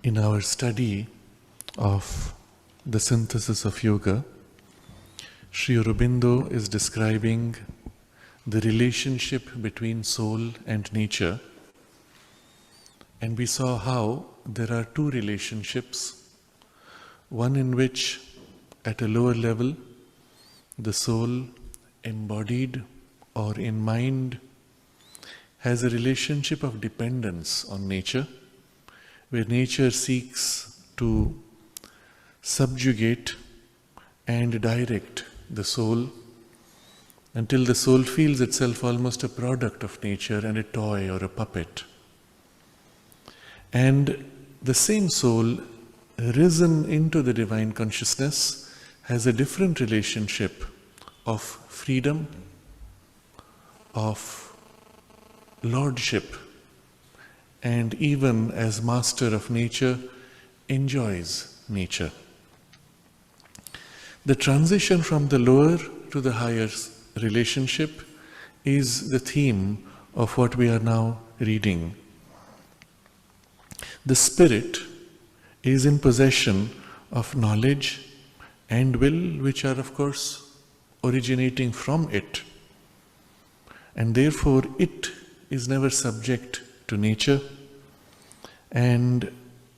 In our study of the synthesis of yoga, Sri Aurobindo is describing the relationship between soul and nature, and we saw how there are two relationships, one in which at a lower level the soul embodied or in mind has a relationship of dependence on nature, where nature seeks to subjugate and direct the soul until the soul feels itself almost a product of nature and a toy or a puppet. And the same soul, risen into the divine consciousness, has a different relationship of freedom, of lordship, and even as master of nature, enjoys nature. The transition from the lower to the higher relationship is the theme of what we are now reading. The spirit is in possession of knowledge and will, which are of course originating from it, and therefore it is never subject to nature, and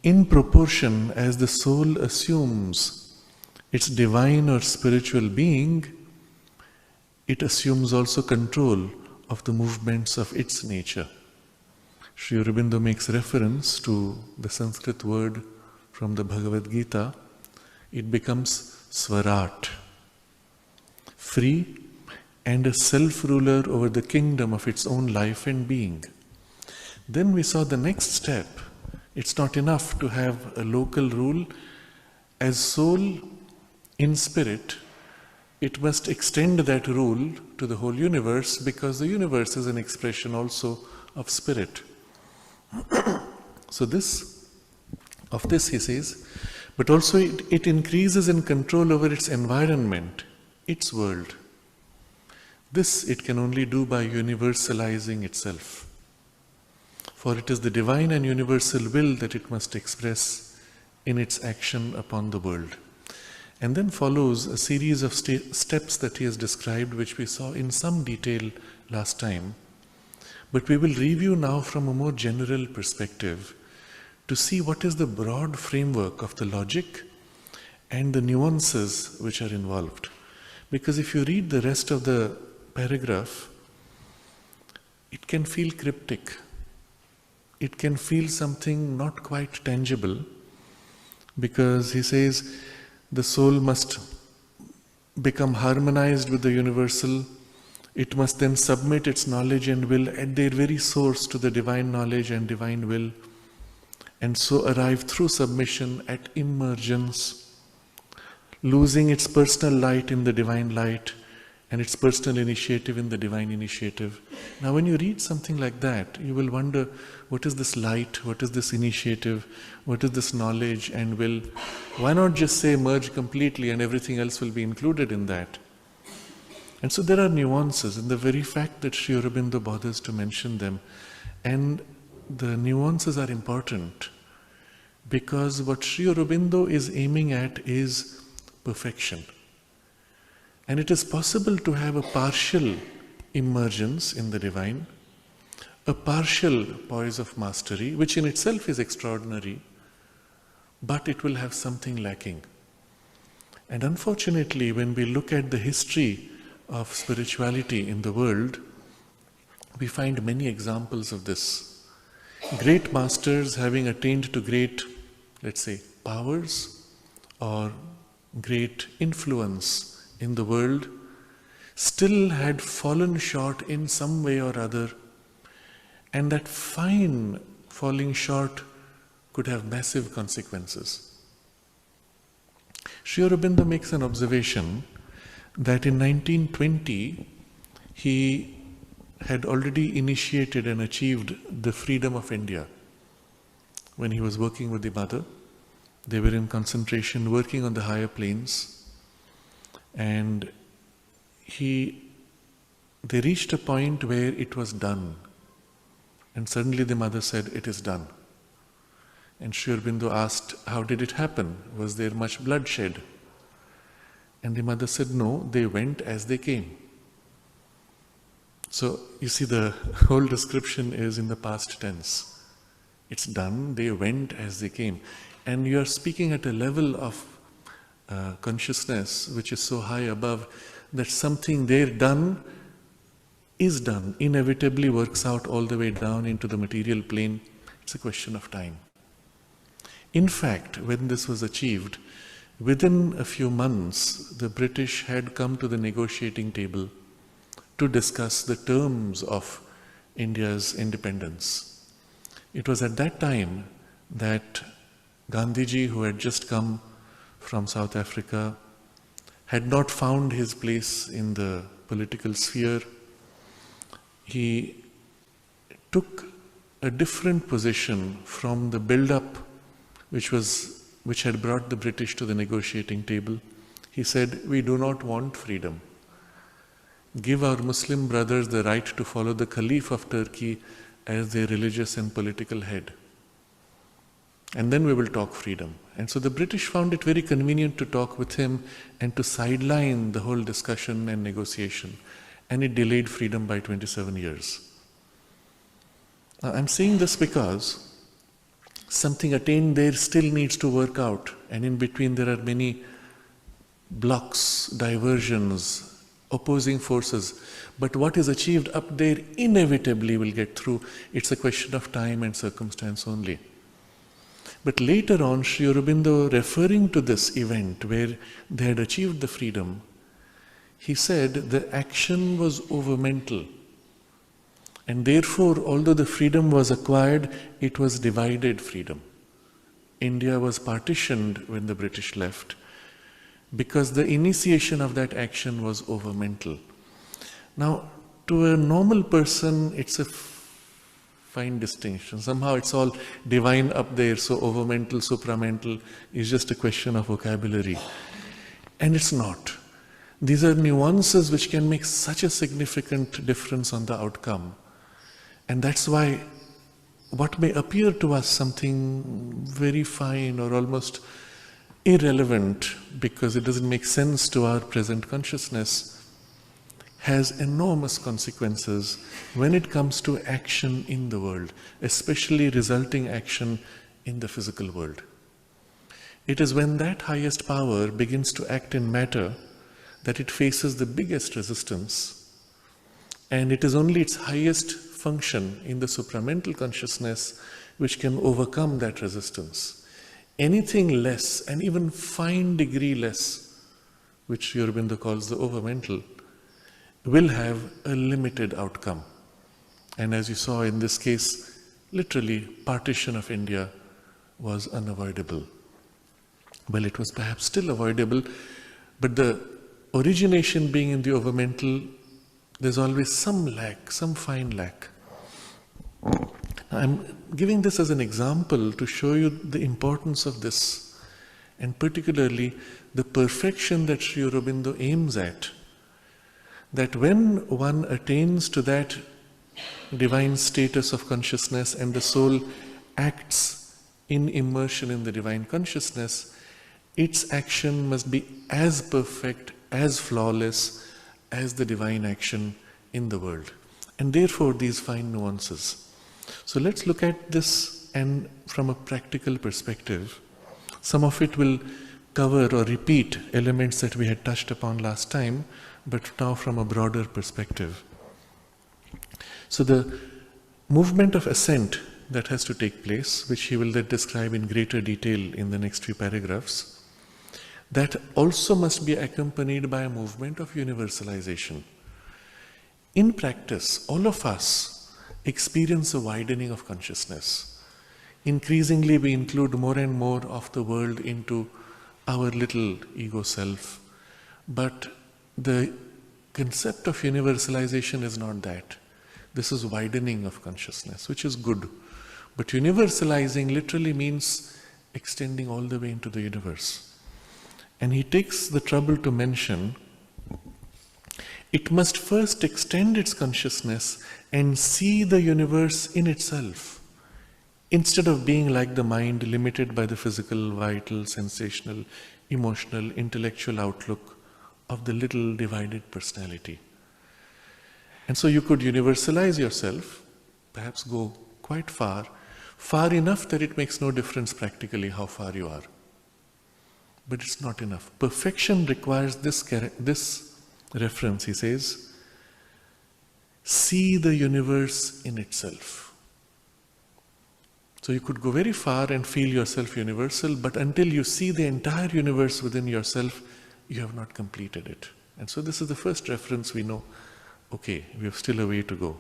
in proportion as the soul assumes its divine or spiritual being, it assumes also control of the movements of its nature. Sri Aurobindo makes reference to the Sanskrit word from the Bhagavad Gita. It becomes Swarat, free and a self-ruler over the kingdom of its own life and being. Then we saw the next step. It's not enough to have a local rule. As soul in spirit, it must extend that rule to the whole universe, because the universe is an expression also of spirit. So of this he says, but also it increases in control over its environment, its world. This it can only do by universalizing itself. For it is the divine and universal will that it must express in its action upon the world. And then follows a series of steps that he has described, which we saw in some detail last time. But we will review now from a more general perspective to see what is the broad framework of the logic and the nuances which are involved. Because if you read the rest of the paragraph, it can feel cryptic. It can feel something not quite tangible, because he says the soul must become harmonized with the universal. It must then submit its knowledge and will at their very source to the divine knowledge and divine will, and so arrive through submission at emergence, losing its personal light in the divine light and its personal initiative in the divine initiative. Now when you read something like that, you will wonder, what is this light, what is this initiative, what is this knowledge and will? Why not just say merge completely and everything else will be included in that? And so there are nuances in the very fact that Sri Aurobindo bothers to mention them. And the nuances are important because what Sri Aurobindo is aiming at is perfection. And it is possible to have a partial emergence in the divine, a partial poise of mastery, which in itself is extraordinary, but it will have something lacking. And unfortunately, when we look at the history of spirituality in the world, we find many examples of this. Great masters having attained to great, let's say, powers or great influence in the world, still had fallen short in some way or other, and that fine falling short could have massive consequences. Sri Aurobindo makes an observation that in 1920 he had already initiated and achieved the freedom of India. When he was working with the mother, they were in concentration, working on the higher planes, and they reached a point where it was done. And suddenly the mother said, "It is done." And Sri Aurobindo asked, how did it happen? Was there much bloodshed? And the mother said, no, they went as they came. So you see, the whole description is in the past tense. It's done, they went as they came. And you are speaking at a level of consciousness which is so high above that something there done is done, inevitably works out all the way down into the material plane. It's a question of time. In fact, when this was achieved, within a few months, the British had come to the negotiating table to discuss the terms of India's independence. It was at that time that Gandhiji, who had just come from South Africa, had not found his place in the political sphere. He took a different position from the build-up which had brought the British to the negotiating table. He said, we do not want freedom. Give our Muslim brothers the right to follow the Caliph of Turkey as their religious and political head. And then we will talk freedom. And so the British found it very convenient to talk with him and to sideline the whole discussion and negotiation. And it delayed freedom by 27 years. Now, I'm saying this because something attained there still needs to work out. And in between there are many blocks, diversions, opposing forces. But what is achieved up there inevitably will get through. It's a question of time and circumstance only. But later on, Sri Aurobindo, referring to this event where they had achieved the freedom, he said the action was over mental. And therefore, although the freedom was acquired, it was divided freedom. India was partitioned when the British left because the initiation of that action was over mental. Now, to a normal person, it's a fine distinction. Somehow it's all divine up there, so over mental, supramental is just a question of vocabulary. And it's not. These are nuances which can make such a significant difference on the outcome. And that's why what may appear to us something very fine or almost irrelevant because it doesn't make sense to our present consciousness has enormous consequences when it comes to action in the world, especially resulting action in the physical world. It is when that highest power begins to act in matter that it faces the biggest resistance, and it is only its highest function in the supramental consciousness which can overcome that resistance. Anything less, and even fine degree less, which Sri Aurobindo calls the overmental, will have a limited outcome. And as you saw in this case, literally partition of India was unavoidable. Well, it was perhaps still avoidable, but the origination being in the overmental, there's always some lack, some fine lack. I'm giving this as an example to show you the importance of this, and particularly the perfection that Sri Aurobindo aims at. That when one attains to that divine status of consciousness and the soul acts in immersion in the divine consciousness, its action must be as perfect, as flawless as the divine action in the world. And therefore these fine nuances. So let's look at this and from a practical perspective. Some of it will cover or repeat elements that we had touched upon last time, but now from a broader perspective. So the movement of ascent that has to take place, which he will then describe in greater detail in the next few paragraphs, that also must be accompanied by a movement of universalization. In practice, all of us experience a widening of consciousness. Increasingly, we include more and more of the world into our little ego self. But the concept of universalization is not that. This is widening of consciousness, which is good. But universalizing literally means extending all the way into the universe. And he takes the trouble to mention it must first extend its consciousness and see the universe in itself. Instead of being like the mind, limited by the physical, vital, sensational, emotional, intellectual outlook of the little divided personality. And so you could universalize yourself, perhaps go quite far, far enough that it makes no difference practically how far you are. But it's not enough. Perfection requires this reference, he says, see the universe in itself. So you could go very far and feel yourself universal, but until you see the entire universe within yourself, you have not completed it. And so this is the first reference we know, okay, we have still a way to go.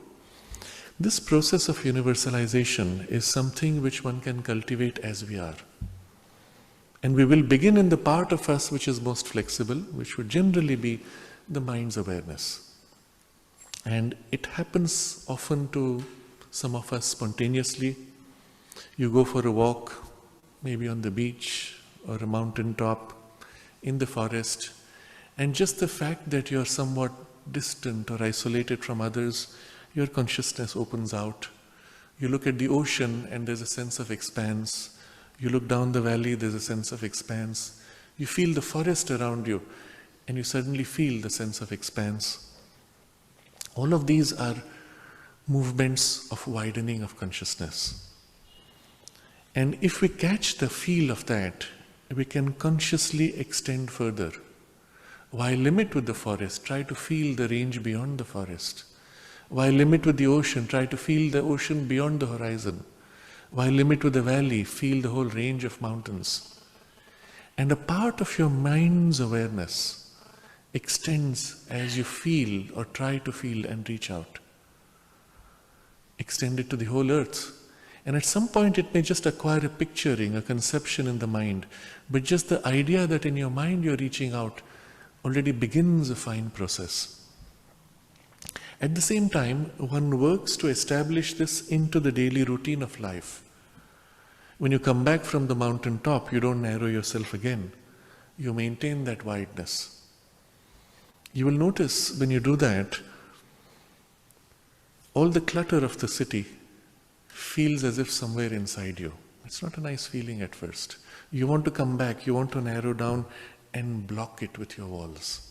This process of universalization is something which one can cultivate as we are. And we will begin in the part of us which is most flexible, which would generally be the mind's awareness. And it happens often to some of us spontaneously. You go for a walk, maybe on the beach or a mountain top, in the forest, and just the fact that you're somewhat distant or isolated from others, your consciousness opens out. You look at the ocean and there's a sense of expanse. You look down the valley, there's a sense of expanse. You feel the forest around you and you suddenly feel the sense of expanse. All of these are movements of widening of consciousness. And if we catch the feel of that, we can consciously extend further. Why limit with the forest? Try to feel the range beyond the forest. Why limit with the ocean? Try to feel the ocean beyond the horizon. Why limit with the valley? Feel the whole range of mountains. And a part of your mind's awareness extends as you feel or try to feel and reach out. Extend it to the whole earth. And at some point it may just acquire a picturing, a conception in the mind. But just the idea that in your mind you're reaching out already begins a fine process. At the same time, one works to establish this into the daily routine of life. When you come back from the mountain top, you don't narrow yourself again. You maintain that wideness. You will notice when you do that, all the clutter of the city feels as if somewhere inside you. It's not a nice feeling at first. You want to come back, you want to narrow down and block it with your walls.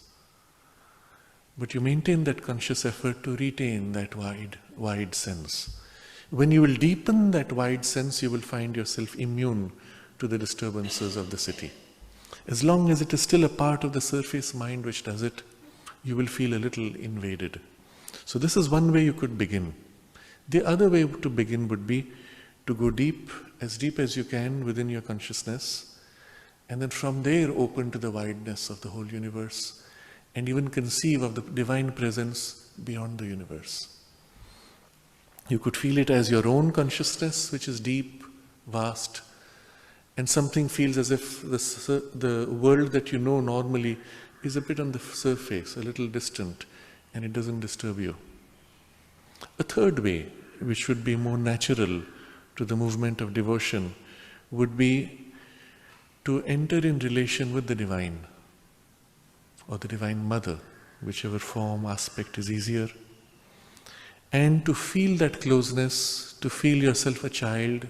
But you maintain that conscious effort to retain that wide sense. When you will deepen that wide sense, you will find yourself immune to the disturbances of the city. As long as it is still a part of the surface mind which does it, you will feel a little invaded. So this is one way you could begin. The other way to begin would be to go deep as you can within your consciousness, and then from there open to the wideness of the whole universe, and even conceive of the divine presence beyond the universe. You could feel it as your own consciousness, which is deep, vast, and something feels as if the world that you know normally is a bit on the surface, a little distant, and it doesn't disturb you. A third way, which would be more natural to the movement of devotion, would be to enter in relation with the divine, or the Divine Mother, whichever form, aspect is easier, and to feel that closeness, to feel yourself a child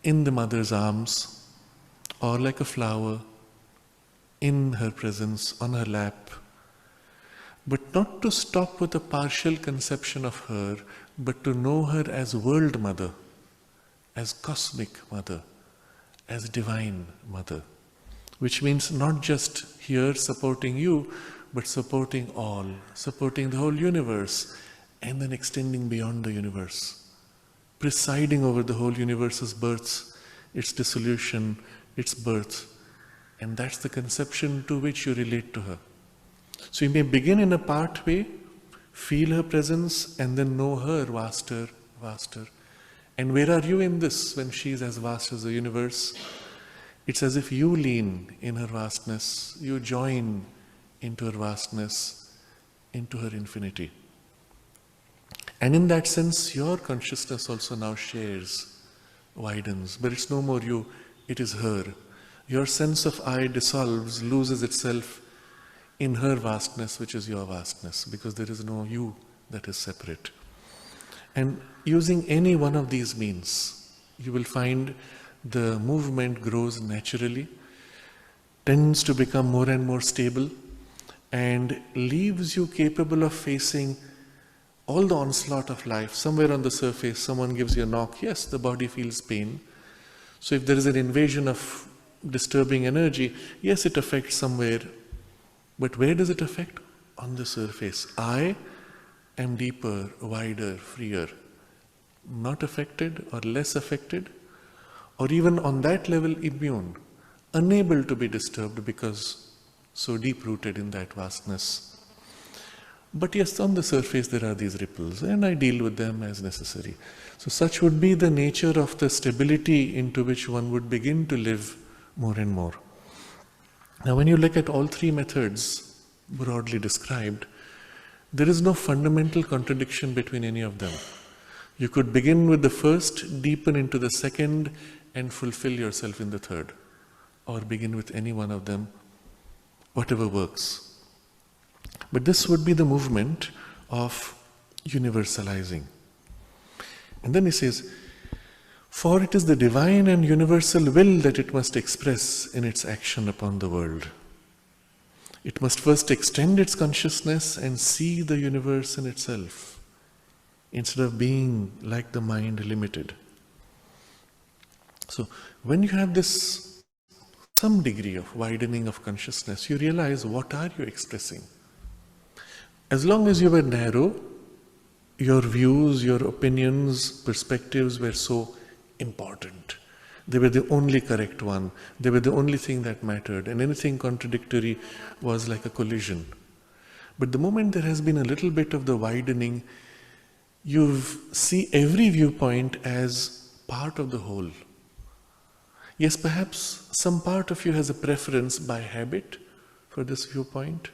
in the Mother's arms, or like a flower in her presence, on her lap, but not to stop with a partial conception of her, but to know her as World Mother, as Cosmic Mother, as Divine Mother, which means not just here supporting you, but supporting all, supporting the whole universe, and then extending beyond the universe, presiding over the whole universe's births, its dissolution, its birth, and that's the conception to which you relate to her. So you may begin in a part way, feel her presence, and then know her vaster. And where are you in this when she is as vast as the universe? It's as if you lean in her vastness, you join into her vastness, into her infinity. And in that sense, your consciousness also now shares, widens, but it's no more you, it is her. Your sense of I dissolves, loses itself in her vastness, which is your vastness, because there is no you that is separate. And using any one of these means, you will find the movement grows naturally, tends to become more and more stable, and leaves you capable of facing all the onslaught of life. Somewhere on the surface, someone gives you a knock. Yes, the body feels pain. So if there is an invasion of disturbing energy, yes, it affects somewhere. But where does it affect? On the surface. I am deeper, wider, freer. Not affected or less affected, or even on that level immune, unable to be disturbed because so deep-rooted in that vastness. But yes, on the surface there are these ripples, and I deal with them as necessary. So such would be the nature of the stability into which one would begin to live more and more. Now when you look at all three methods broadly described, there is no fundamental contradiction between any of them. You could begin with the first, deepen into the second, and fulfill yourself in the third. Or begin with any one of them, whatever works. But this would be the movement of universalizing. And then he says, for it is the divine and universal will that it must express in its action upon the world. It must first extend its consciousness and see the universe in itself, instead of being like the mind limited. So when you have this some degree of widening of consciousness, you realize what are you expressing. As long as you were narrow, your views, your opinions, perspectives were so important. They were the only correct one. They were the only thing that mattered, and anything contradictory was like a collision. But the moment there has been a little bit of the widening, you see every viewpoint as part of the whole. Yes, perhaps some part of you has a preference by habit for this viewpoint,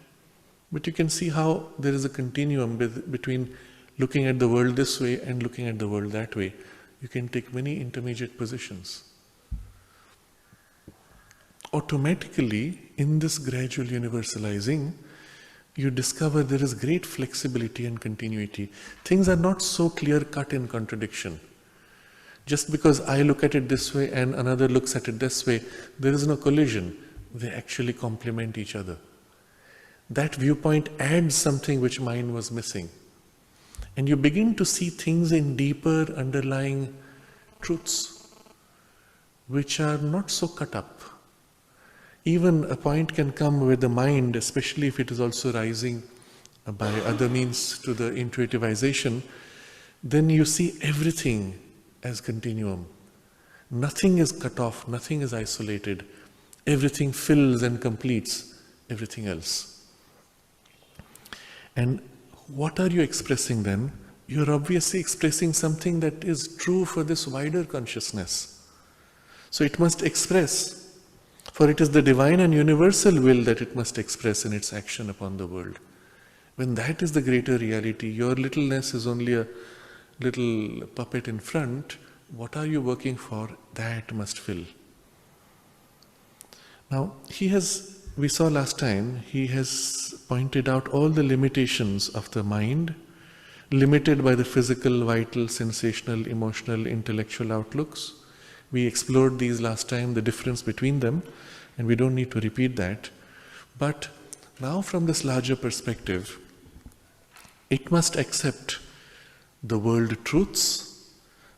but you can see how there is a continuum between looking at the world this way and looking at the world that way. You can take many intermediate positions. Automatically, in this gradual universalizing, you discover there is great flexibility and continuity. Things are not so clear-cut in contradiction. Just because I look at it this way and another looks at it this way, there is no collision. They actually complement each other. That viewpoint adds something which mine was missing. And you begin to see things in deeper underlying truths, which are not so cut up. Even a point can come where the mind, especially if it is also rising by other means to the intuitivization, then you see everything as continuum. Nothing is cut off, nothing is isolated. Everything fills and completes everything else. And what are you expressing then? You're obviously expressing something that is true for this wider consciousness. So it must express, for it is the divine and universal will that it must express in its action upon the world. When that is the greater reality, your littleness is only a little puppet in front. What are you working for? That must fill. Now, we saw last time, he has pointed out all the limitations of the mind, limited by the physical, vital, sensational, emotional, intellectual outlooks. We explored these last time, the difference between them, and we don't need to repeat that. But now from this larger perspective, it must accept the world truths,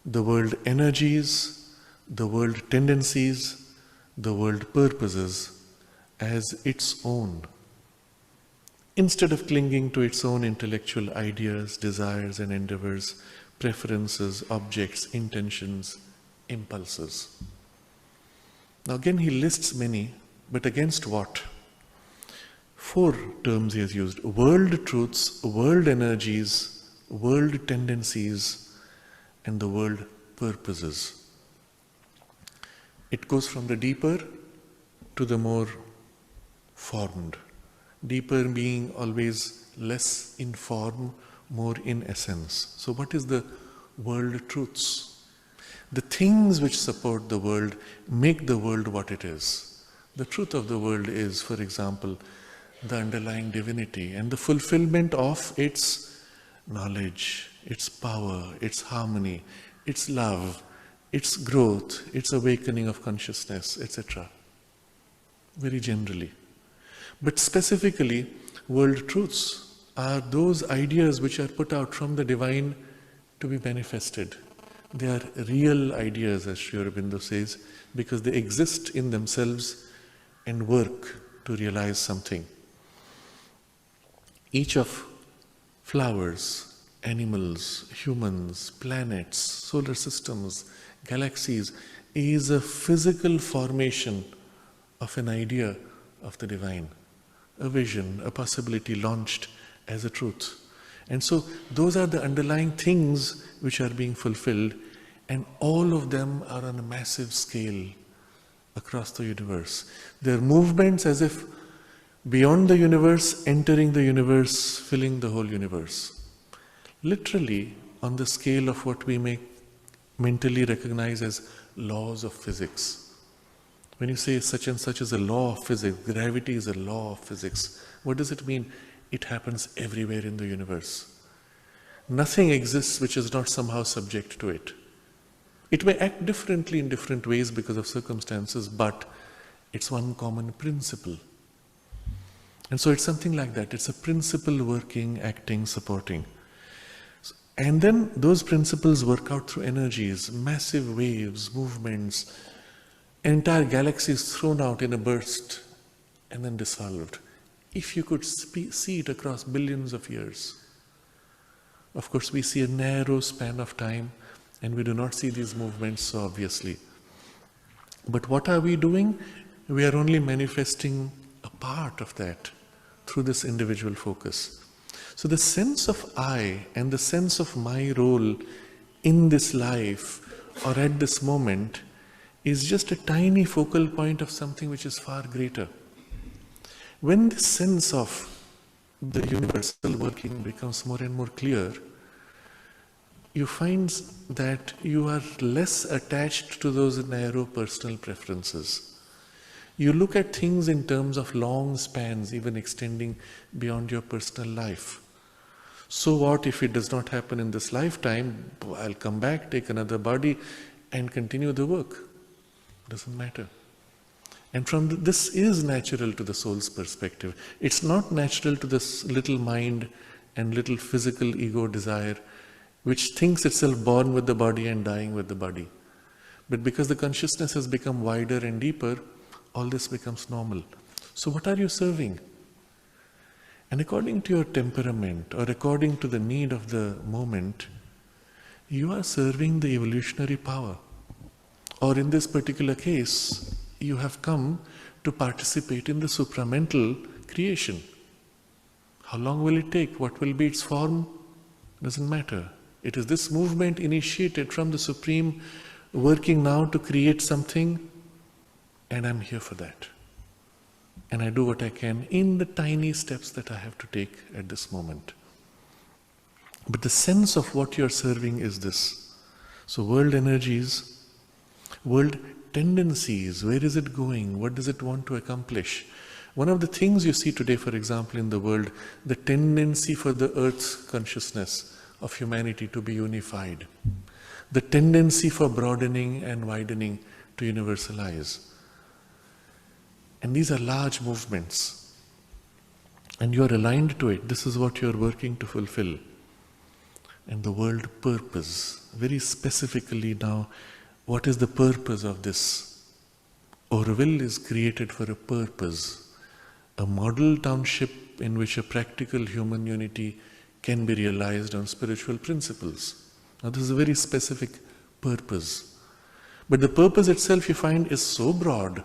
the world energies, the world tendencies, the world purposes as its own, instead of clinging to its own intellectual ideas, desires and endeavors, preferences, objects, intentions, impulses. Now again he lists many, but against what? 4 terms he has used: world truths, world energies, world tendencies, and the world purposes. It goes from the deeper to the more formed. Deeper being always less in form, more in essence. So what is the world truths? The things which support the world make the world what it is. The truth of the world is, for example, the underlying divinity and the fulfillment of its knowledge, its power, its harmony, its love, its growth, its awakening of consciousness, etc. Very generally. But specifically, world truths are those ideas which are put out from the divine to be manifested. They are real ideas, as Sri Aurobindo says, because they exist in themselves and work to realize something. Each of flowers, animals, humans, planets, solar systems, galaxies is a physical formation of an idea of the divine, a vision, a possibility launched as a truth. And so those are the underlying things which are being fulfilled, and all of them are on a massive scale across the universe. There are movements as if beyond the universe, entering the universe, filling the whole universe. Literally on the scale of what we may mentally recognize as laws of physics. When you say such and such is a law of physics, gravity is a law of physics, what does it mean? It happens everywhere in the universe. Nothing exists which is not somehow subject to it. It may act differently in different ways because of circumstances, but it's one common principle. And so it's something like that. It's a principle working, acting, supporting. And then those principles work out through energies, massive waves, movements, entire galaxies thrown out in a burst and then dissolved. If you could see it across billions of years. Of course, we see a narrow span of time and we do not see these movements so obviously. But what are we doing? We are only manifesting a part of that through this individual focus. So the sense of I and the sense of my role in this life or at this moment is just a tiny focal point of something which is far greater. When this sense of the universal working becomes more and more clear, you find that you are less attached to those narrow personal preferences. You look at things in terms of long spans, even extending beyond your personal life. So what if it does not happen in this lifetime? I'll come back, take another body and continue the work. Doesn't matter. And this is natural to the soul's perspective. It's not natural to this little mind and little physical ego desire which thinks itself born with the body and dying with the body. But because the consciousness has become wider and deeper, all this becomes normal. So what are you serving? And according to your temperament or according to the need of the moment, you are serving the evolutionary power. Or in this particular case, you have come to participate in the supramental creation. How long will it take? What will be its form? Doesn't matter. It is this movement initiated from the Supreme working now to create something, and I'm here for that. And I do what I can in the tiny steps that I have to take at this moment. But the sense of what you're serving is this. So world energies, world tendencies, where is it going? What does it want to accomplish? One of the things you see today, for example, in the world, the tendency for the earth's consciousness of humanity to be unified, the tendency for broadening and widening to universalize. And these are large movements. And you are aligned to it. This is what you are working to fulfill. And the world purpose, very specifically now, what is the purpose of this? Orville is created for a purpose, a model township in which a practical human unity can be realized on spiritual principles. Now this is a very specific purpose. But the purpose itself, you find, is so broad.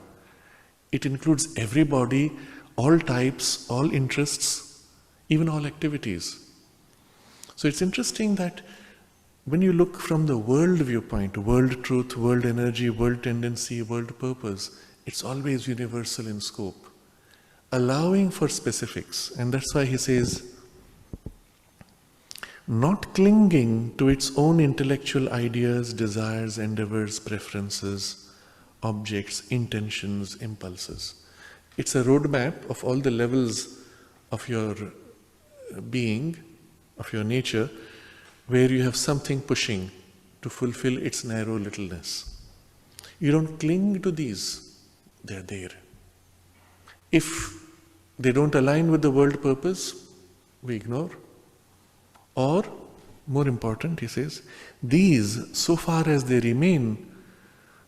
It includes everybody, all types, all interests, even all activities. So it's interesting that when you look from the world viewpoint, world truth, world energy, world tendency, world purpose, it's always universal in scope, allowing for specifics. And that's why he says, not clinging to its own intellectual ideas, desires, endeavors, preferences, objects, intentions, impulses. It's a roadmap of all the levels of your being, of your nature, where you have something pushing. to fulfill its narrow littleness. You don't cling to these, they're there. If they don't align with the world purpose, we ignore. Or, more important, he says, these, so far as they remain,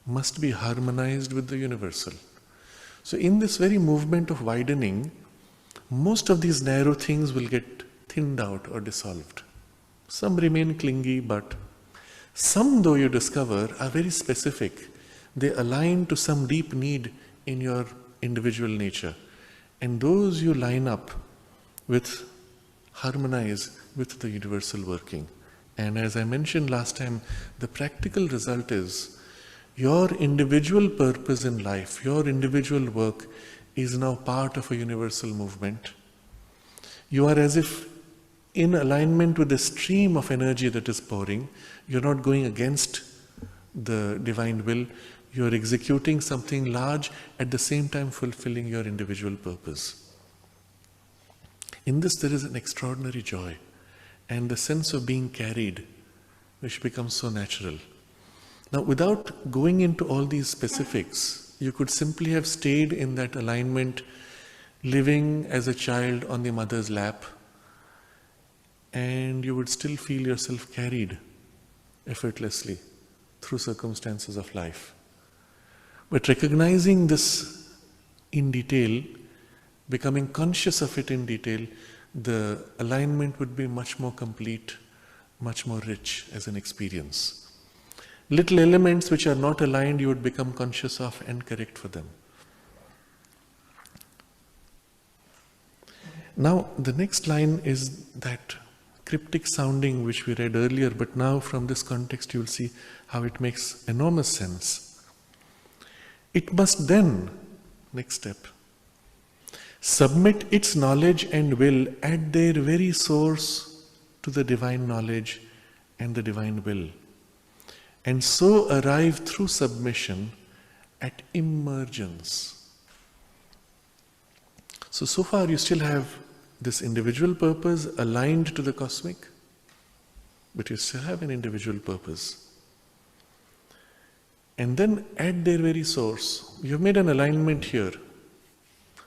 must be harmonized with the universal. So in this very movement of widening, most of these narrow things will get thinned out or dissolved. Some remain clingy, but some, though you discover, are very specific. They align to some deep need in your individual nature. And those you line up with, harmonize with the universal working. And as I mentioned last time, the practical result is your individual purpose in life, your individual work is now part of a universal movement. You are as if in alignment with the stream of energy that is pouring. You're not going against the divine will. You're executing something large, at the same time fulfilling your individual purpose. In this there is an extraordinary joy and the sense of being carried, which becomes so natural. Now, without going into all these specifics, you could simply have stayed in that alignment, living as a child on the mother's lap, and you would still feel yourself carried effortlessly through circumstances of life. But recognizing this in detail, becoming conscious of it in detail, the alignment would be much more complete, much more rich as an experience. Little elements which are not aligned, you would become conscious of and correct for them. Now, the next line is that cryptic sounding which we read earlier, but now from this context you will see how it makes enormous sense. It must then, next step, submit its knowledge and will at their very source to the divine knowledge and the divine will, and so arrive through submission at emergence. So far you still have this individual purpose aligned to the cosmic, but you still have an individual purpose. And then at their very source, you have made an alignment here.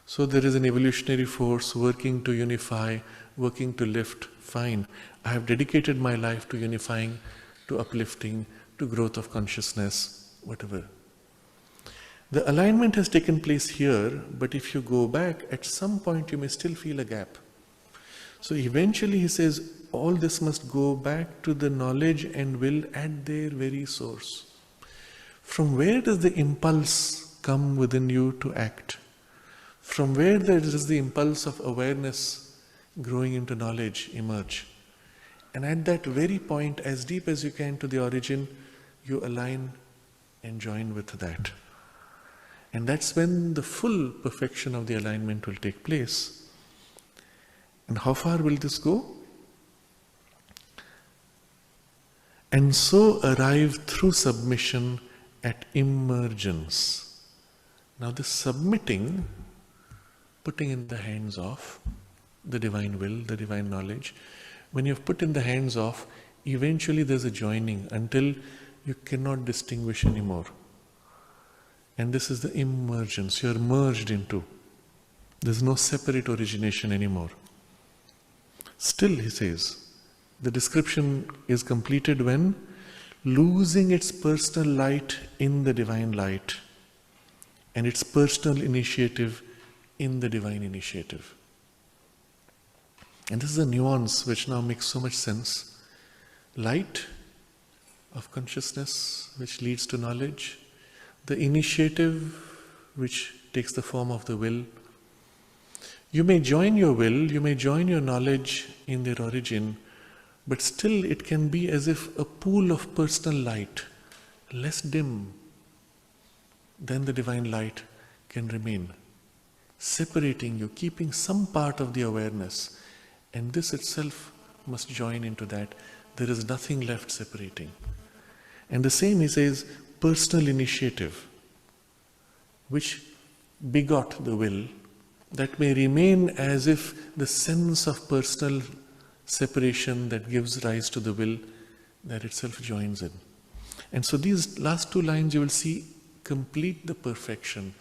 So there is an evolutionary force working to unify, working to lift, fine. I have dedicated my life to unifying, to uplifting, to growth of consciousness, whatever. The alignment has taken place here, but if you go back, at some point you may still feel a gap. So eventually he says, all this must go back to the knowledge and will at their very source. From where does the impulse come within you to act? From where does the impulse of awareness growing into knowledge emerge? And at that very point, as deep as you can to the origin, you align and join with that. And that's when the full perfection of the alignment will take place. And how far will this go? And so arrive through submission at emergence. Now this submitting, putting in the hands of the divine will, the divine knowledge, when you've put in the hands of, eventually there's a joining until you cannot distinguish anymore. And this is the emergence. You're merged into. There's no separate origination anymore. Still, he says, the description is completed when losing its personal light in the divine light and its personal initiative in the divine initiative. And this is a nuance which now makes so much sense. Light of consciousness which leads to knowledge, the initiative which takes the form of the will. You may join your will, you may join your knowledge in their origin, but still it can be as if a pool of personal light, less dim than the divine light, can remain, separating you, keeping some part of the awareness, and this itself must join into that. There is nothing left separating. And the same, he says, personal initiative, which begot the will, that may remain as if the sense of personal separation that gives rise to the will, that itself joins in. And so these last two lines you will see complete the perfection.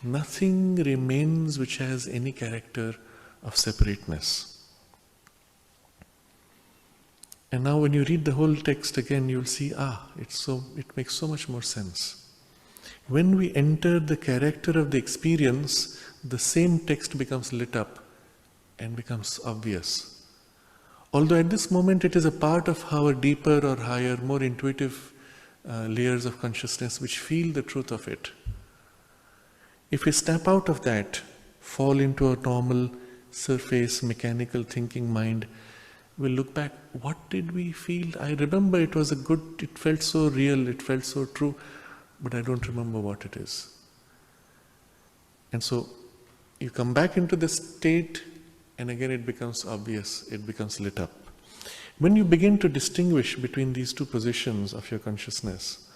Nothing remains which has any character of separateness. And now when you read the whole text again, you'll see, it makes so much more sense. When we enter the character of the experience, the same text becomes lit up and becomes obvious. Although at this moment it is a part of our deeper or higher, more intuitive layers of consciousness which feel the truth of it. If we step out of that, fall into a normal, surface, mechanical thinking mind, we'll look back, what did we feel? I remember it felt so real, it felt so true, but I don't remember what it is. And so you come back into the state, and again it becomes obvious, it becomes lit up. When you begin to distinguish between these two positions of your consciousness,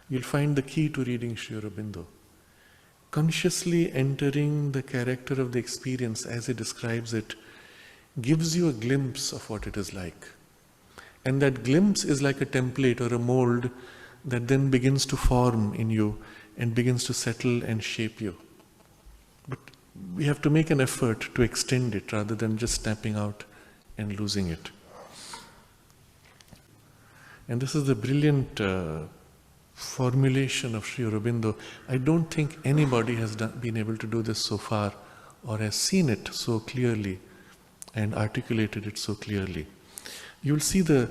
you'll find the key to reading Sri Aurobindo. Consciously entering the character of the experience as he describes it gives you a glimpse of what it is like. And that glimpse is like a template or a mold that then begins to form in you and begins to settle and shape you. But we have to make an effort to extend it rather than just snapping out and losing it. And this is the brilliant formulation of Sri Aurobindo. I don't think anybody has been able to do this so far or has seen it so clearly and articulated it so clearly. You will see the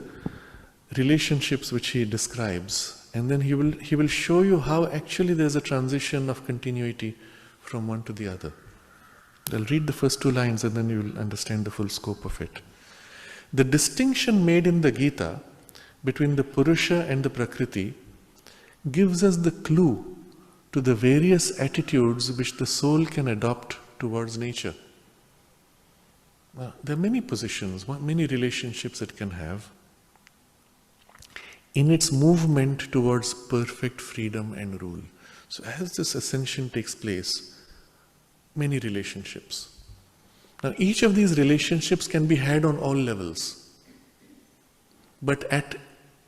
relationships which he describes, and then he will show you how actually there is a transition of continuity from one to the other. I'll read the first two lines and then you will understand the full scope of it. The distinction made in the Gita between the Purusha and the Prakriti gives us the clue to the various attitudes which the soul can adopt towards nature. There are many positions, many relationships it can have in its movement towards perfect freedom and rule. So as this ascension takes place, many relationships. Now each of these relationships can be had on all levels. But at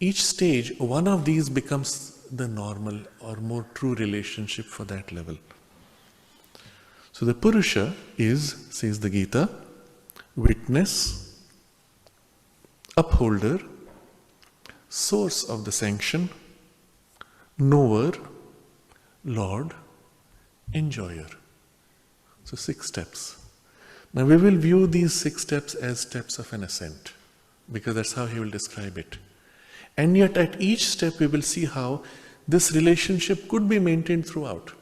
each stage, one of these becomes the normal or more true relationship for that level. So the Purusha is, says the Gita, witness, upholder, source of the sanction, knower, Lord, enjoyer. So 6 steps. Now we will view these 6 steps as steps of an ascent, because that's how he will describe it. And yet at each step we will see how this relationship could be maintained throughout.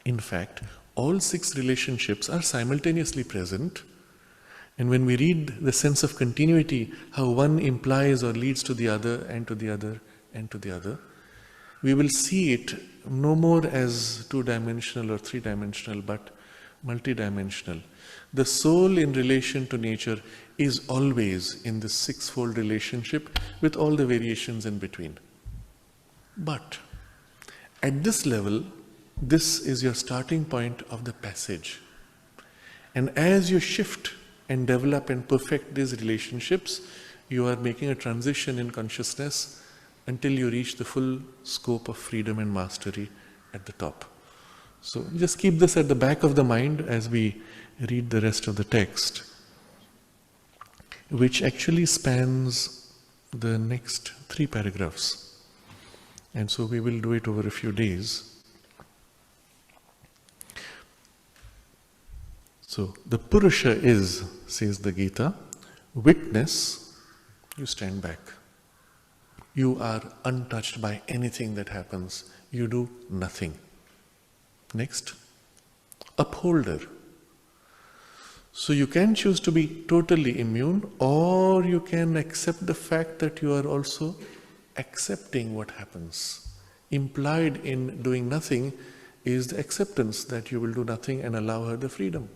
In fact, all 6 relationships are simultaneously present, and when we read the sense of continuity, how one implies or leads to the other and to the other and to the other, we will see it no more as 2-dimensional or 3-dimensional, but multidimensional. The soul in relation to nature is always in this sixfold relationship with all the variations in between. But at this level, this is your starting point of the passage. And as you shift and develop and perfect these relationships, you are making a transition in consciousness until you reach the full scope of freedom and mastery at the top. So just keep this at the back of the mind as we read the rest of the text, which actually spans the next 3 paragraphs. And so we will do it over a few days. So the Purusha is, says the Gita, witness, you stand back. You are untouched by anything that happens. You do nothing. Next, upholder. So you can choose to be totally immune, or you can accept the fact that you are also accepting what happens. Implied in doing nothing is the acceptance that you will do nothing and allow her the freedom.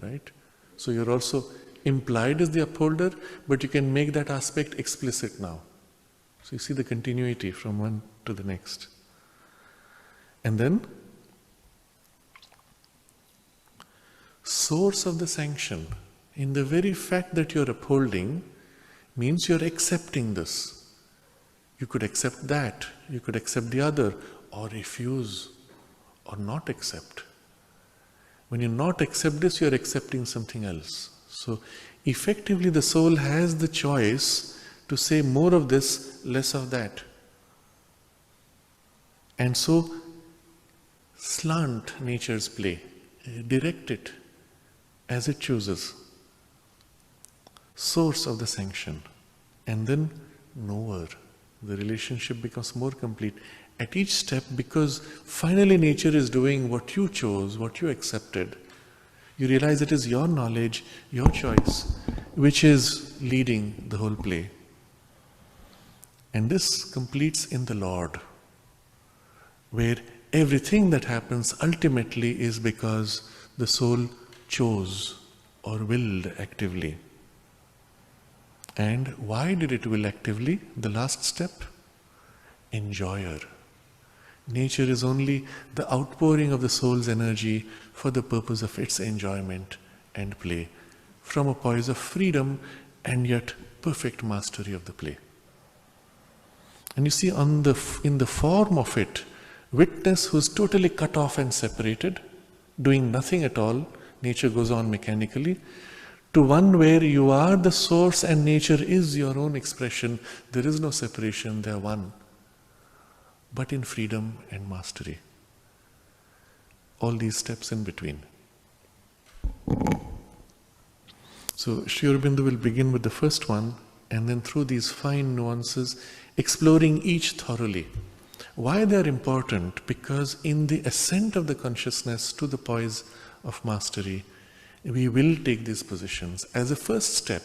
Right? So you're also implied as the upholder, but you can make that aspect explicit now. So you see the continuity from one to the next. And then, source of the sanction. In the very fact that you're upholding means you're accepting this. You could accept that, you could accept the other, or refuse, or not accept. When you not accept this, you are accepting something else. So effectively the soul has the choice to say more of this, less of that. And so slant nature's play, direct it as it chooses. Source of the sanction, and then knower. The relationship becomes more complete at each step, because finally nature is doing what you chose, what you accepted. You realize it is your knowledge, your choice, which is leading the whole play. And this completes in the Lord, where everything that happens ultimately is because the soul chose or willed actively. And why did it will actively? The last step, enjoyer. Nature is only the outpouring of the soul's energy for the purpose of its enjoyment and play, from a poise of freedom and yet perfect mastery of the play. And you see, in the form of it, witness who is totally cut off and separated, doing nothing at all, nature goes on mechanically, to one where you are the source and nature is your own expression. There is no separation, they are one, but in freedom and mastery. All these steps in between. So Sri Aurobindo will begin with the first one, and then through these fine nuances, exploring each thoroughly. Why they are important? Because in the ascent of the consciousness to the poise of mastery, we will take these positions. As a first step,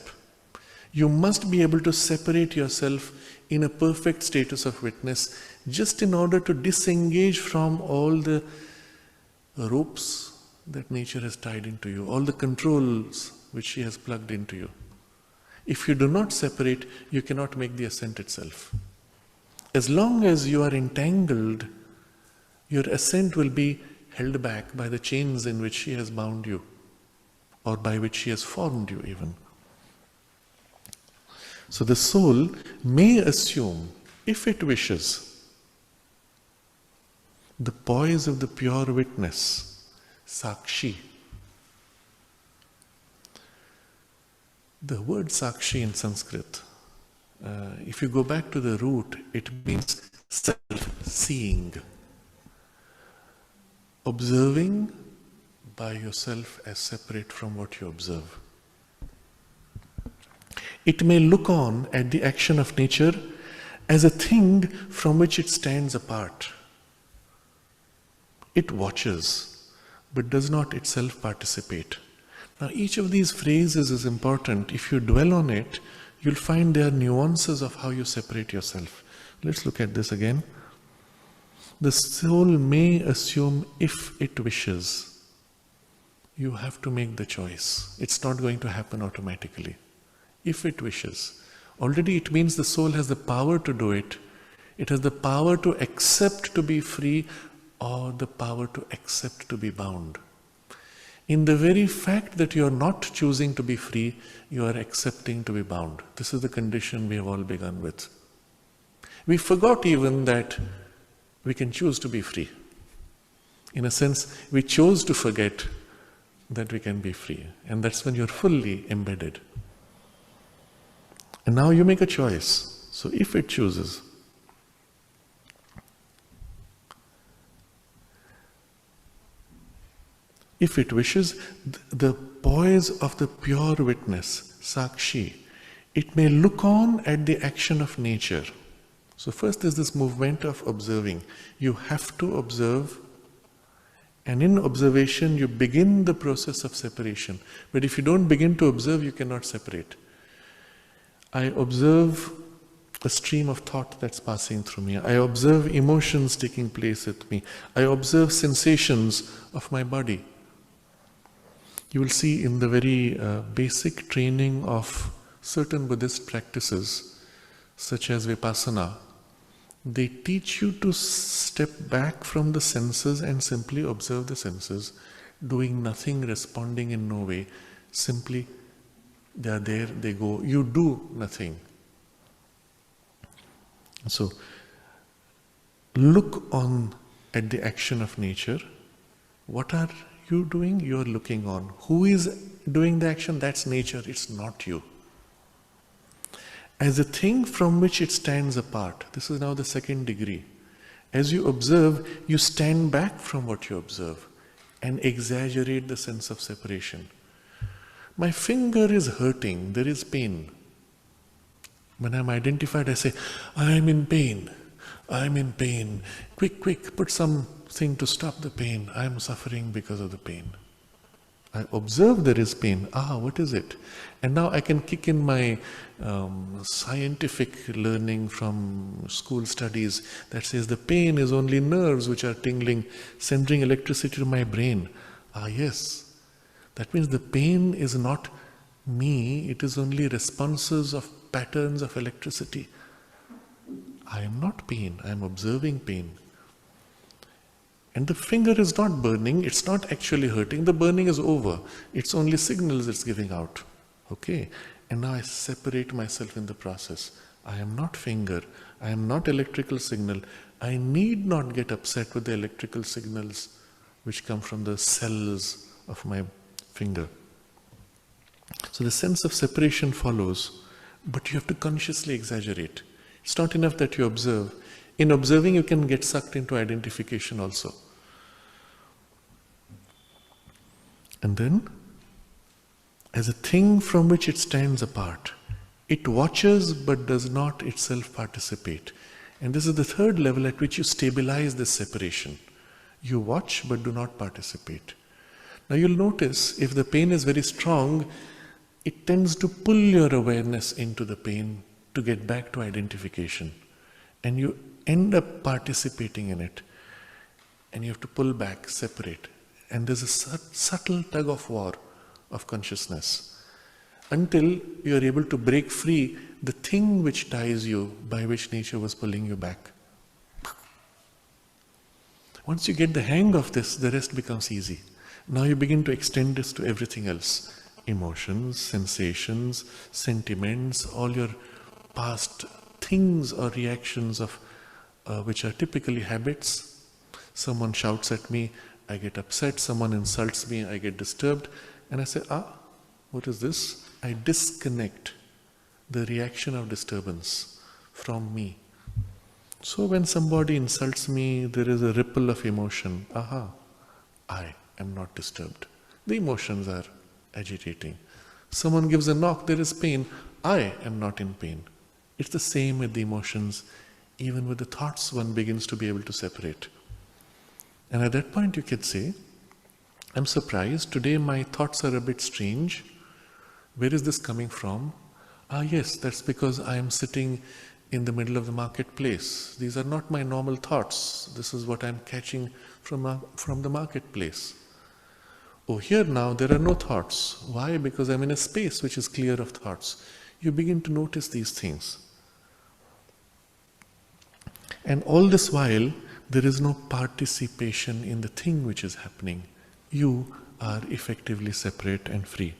you must be able to separate yourself in a perfect status of witness, just in order to disengage from all the ropes that nature has tied into you, all the controls which she has plugged into you. If you do not separate, you cannot make the ascent itself. As long as you are entangled, your ascent will be held back by the chains in which she has bound you, or by which she has formed you even. So the soul may assume, if it wishes, the poise of the pure witness, Sakshi. The word Sakshi in Sanskrit, if you go back to the root, it means self-seeing. Observing by yourself as separate from what you observe. It may look on at the action of nature as a thing from which it stands apart. It watches, but does not itself participate. Now each of these phrases is important. If you dwell on it, you'll find there are nuances of how you separate yourself. Let's look at this again. The soul may assume, if it wishes. You have to make the choice. It's not going to happen automatically. If it wishes. Already it means the soul has the power to do it. It has the power to accept to be free, or the power to accept to be bound. In the very fact that you are not choosing to be free, you are accepting to be bound. This is the condition we have all begun with. We forgot even that we can choose to be free. In a sense, we chose to forget that we can be free. And that's when you're fully embedded. And now you make a choice. So if it chooses, if it wishes, the poise of the pure witness, Sakshi, it may look on at the action of nature. So first is this movement of observing. You have to observe, and in observation you begin the process of separation. But if you don't begin to observe, you cannot separate. I observe a stream of thought that's passing through me. I observe emotions taking place with me. I observe sensations of my body. You will see in the very basic training of certain Buddhist practices, such as Vipassana, they teach you to step back from the senses and simply observe the senses, doing nothing, responding in no way. Simply, they are there, they go. You do nothing. So, look on at the action of nature. What are you doing? You are looking on. Who is doing the action? That's nature, it's not you. As a thing from which it stands apart. This is now the second degree. As you observe, you stand back from what you observe and exaggerate the sense of separation. My finger is hurting, there is pain. When I'm identified, I say, I'm in pain, I'm in pain. Quick, quick, put something to stop the pain. I'm suffering because of the pain. I observe there is pain. What is it? And now I can kick in my scientific learning from school studies that says the pain is only nerves which are tingling, sending electricity to my brain. Yes. That means the pain is not me, it is only responses of patterns of electricity. I am not pain, I am observing pain. And the finger is not burning, it's not actually hurting, the burning is over. It's only signals it's giving out. Okay? And now I separate myself in the process. I am not finger, I am not electrical signal. I need not get upset with the electrical signals which come from the cells of my finger. So the sense of separation follows, but you have to consciously exaggerate. It's not enough that you observe. In observing, you can get sucked into identification also. And then, as a thing from which it stands apart, it watches but does not itself participate. And this is the third level at which you stabilize this separation. You watch but do not participate. Now you'll notice if the pain is very strong, it tends to pull your awareness into the pain to get back to identification. And you end up participating in it. And you have to pull back, separate. And there's a subtle tug of war of consciousness until you are able to break free the thing which ties you, by which nature was pulling you back. Once you get the hang of this, the rest becomes easy. Now you begin to extend this to everything else. Emotions, sensations, sentiments, all your past things or reactions of which are typically habits. Someone shouts at me, I get upset. Someone insults me, I get disturbed. And I say, what is this? I disconnect the reaction of disturbance from me. So when somebody insults me, there is a ripple of emotion. I am not disturbed. The emotions are agitating. Someone gives a knock, there is pain. I am not in pain. It's the same with the emotions. Even with the thoughts, one begins to be able to separate. And at that point you can say, I'm surprised, today my thoughts are a bit strange. Where is this coming from? Yes, that's because I am sitting in the middle of the marketplace. These are not my normal thoughts. This is what I'm catching from the marketplace. Here now there are no thoughts. Why? Because I'm in a space which is clear of thoughts. You begin to notice these things. And all this while, there is no participation in the thing which is happening. You are effectively separate and free.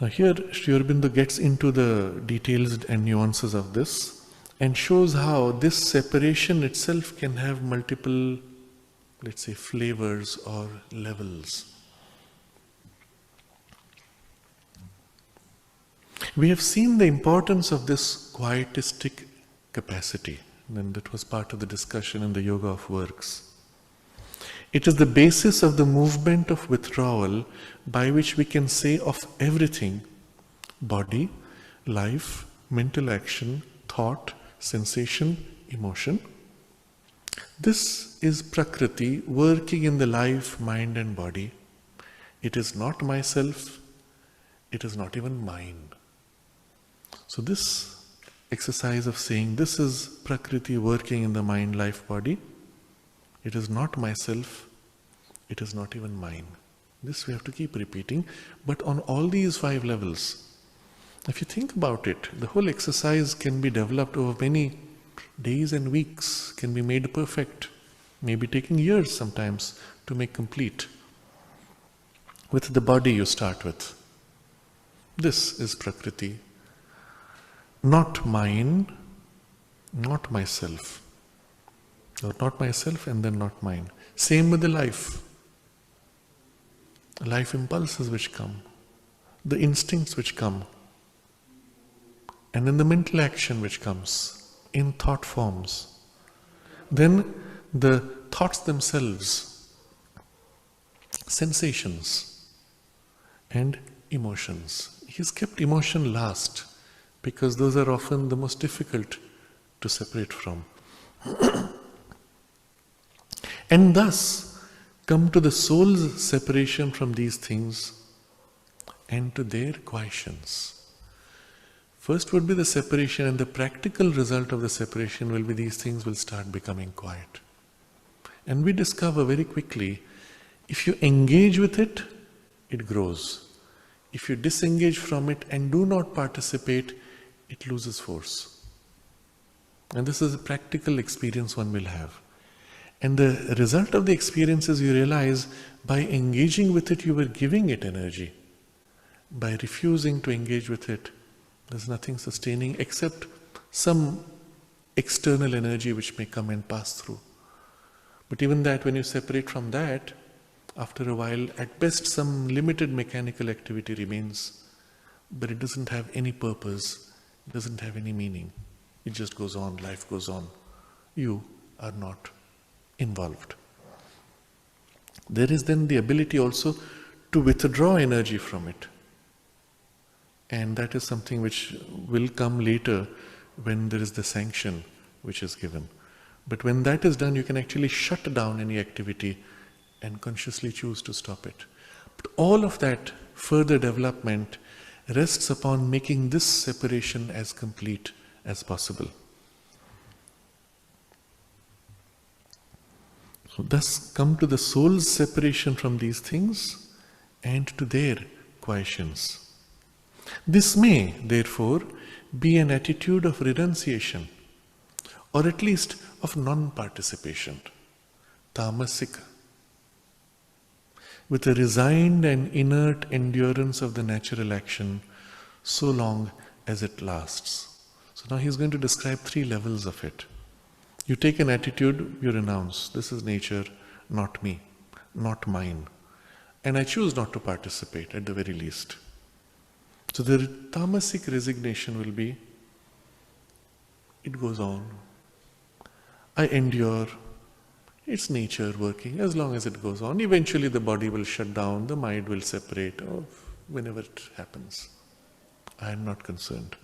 Now here, Sri Aurobindo gets into the details and nuances of this and shows how this separation itself can have multiple, let's say, flavors or levels. We have seen the importance of this quietistic capacity, and that was part of the discussion in the Yoga of Works. It is the basis of the movement of withdrawal by which we can say of everything, body, life, mental action, thought, sensation, emotion. This is Prakriti working in the life, mind and body. It is not myself, it is not even mine. So this exercise of saying this is Prakriti working in the mind, life, body, it is not myself, it is not even mine. This we have to keep repeating, but on all these 5 levels. If you think about it, the whole exercise can be developed over many days and weeks, can be made perfect, maybe taking years sometimes to make complete. With the body you start with. This is Prakriti. not mine, not myself. Or not myself and then not mine. Same with the life. Life impulses which come, the instincts which come, and then the mental action which comes in thought forms. Then the thoughts themselves, sensations and emotions. He's kept emotion last because those are often the most difficult to separate from. And thus come to the soul's separation from these things and to their quiescence. First would be the separation, and the practical result of the separation will be these things will start becoming quiet. And we discover very quickly, if you engage with it, it grows. If you disengage from it and do not participate, it loses force. And this is a practical experience one will have. And the result of the experience is you realize by engaging with it, you were giving it energy. By refusing to engage with it, there's nothing sustaining except some external energy which may come and pass through. But even that, when you separate from that, after a while, at best some limited mechanical activity remains, but it doesn't have any purpose, it doesn't have any meaning. It just goes on, life goes on. You are not involved. There is then the ability also to withdraw energy from it. And that is something which will come later when there is the sanction which is given. But when that is done, you can actually shut down any activity and consciously choose to stop it. But all of that further development rests upon making this separation as complete as possible. So thus come to the soul's separation from these things and to their quiescence. This may, therefore, be an attitude of renunciation, or at least of non-participation, tamasic, with a resigned and inert endurance of the natural action so long as it lasts. So now he's going to describe 3 levels of it. You take an attitude, you renounce. This is nature, not me, not mine. And I choose not to participate at the very least. So the tamasic resignation will be, it goes on. I endure. It's nature working. As long as it goes on, eventually the body will shut down, the mind will separate, or whenever it happens. I am not concerned.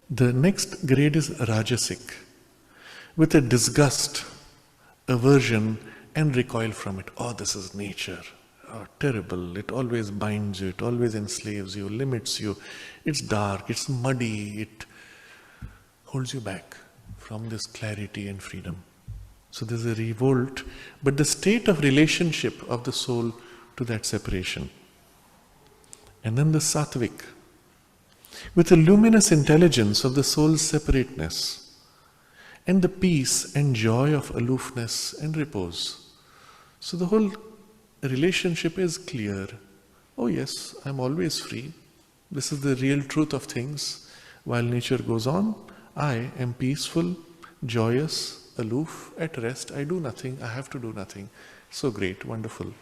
The next grade is rajasic, with a disgust, aversion, and recoil from it. Oh, this is nature. Oh, terrible. It always binds you, it always enslaves you, limits you. It's dark, it's muddy, it holds you back from this clarity and freedom. So there's a revolt, but the state of relationship of the soul to that separation. And then the sattvic, with a luminous intelligence of the soul's separateness, and the peace and joy of aloofness and repose. So the whole relationship is clear. Oh yes, I'm always free. This is the real truth of things. While nature goes on, I am peaceful, joyous, aloof, at rest. I do nothing, I have to do nothing. So great, wonderful.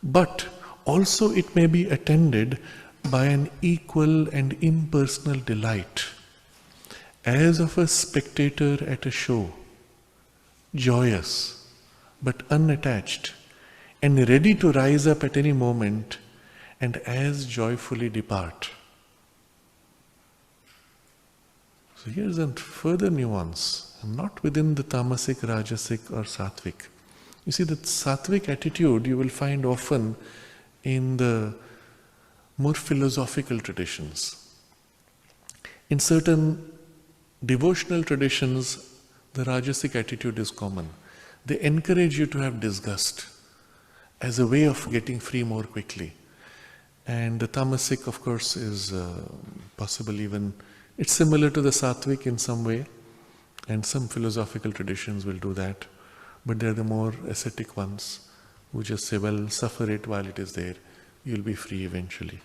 But also it may be attended by an equal and impersonal delight, as of a spectator at a show, joyous but unattached, and ready to rise up at any moment and as joyfully depart. So here's a further nuance, not within the tamasic, rajasic or sattvic. You see, that sattvic attitude you will find often in the more philosophical traditions. In certain devotional traditions, the rajasic attitude is common. They encourage you to have disgust as a way of getting free more quickly. And the tamasic, of course, is possible even, it's similar to the sattvic in some way, and some philosophical traditions will do that. But they're the more ascetic ones who just say, well, suffer it while it is there. You'll be free eventually.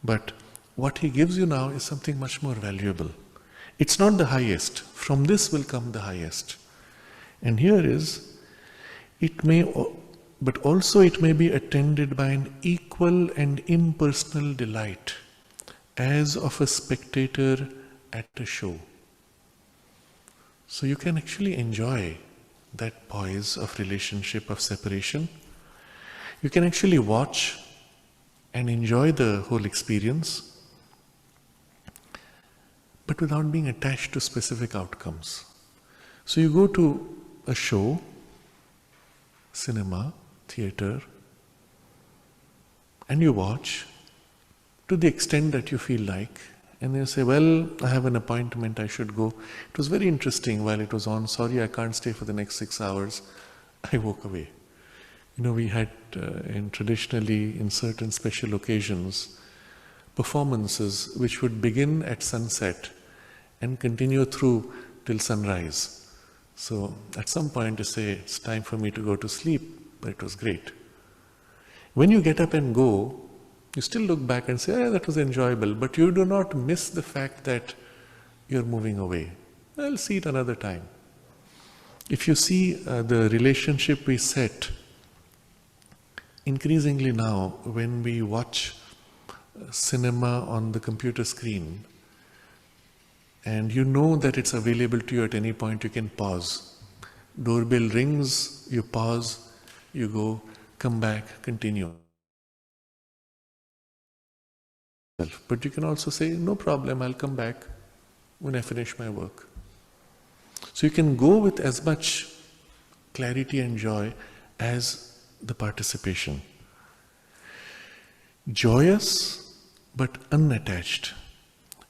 But what he gives you now is something much more valuable. It's not the highest. From this will come the highest. And here is, but also it may be attended by an equal and impersonal delight, as of a spectator at a show. So you can actually enjoy that poise of relationship, of separation. You can actually watch and enjoy the whole experience, but without being attached to specific outcomes. So you go to a show, cinema, theater, and you watch to the extent that you feel like, and you say, well, I have an appointment, I should go. It was very interesting while it was on. Sorry, I can't stay for the next 6 hours. I walk away. We had, traditionally, in certain special occasions, performances which would begin at sunset and continue through till sunrise. So at some point you say, it's time for me to go to sleep, but it was great. When you get up and go, you still look back and say, that was enjoyable, but you do not miss the fact that you're moving away. I'll see it another time. If you see the relationship we set, increasingly now, when we watch cinema on the computer screen, and you know that it's available to you at any point, you can pause. Doorbell rings, you pause, you go, come back, continue. But you can also say, no problem, I'll come back when I finish my work. So you can go with as much clarity and joy as the participation. Joyous but unattached,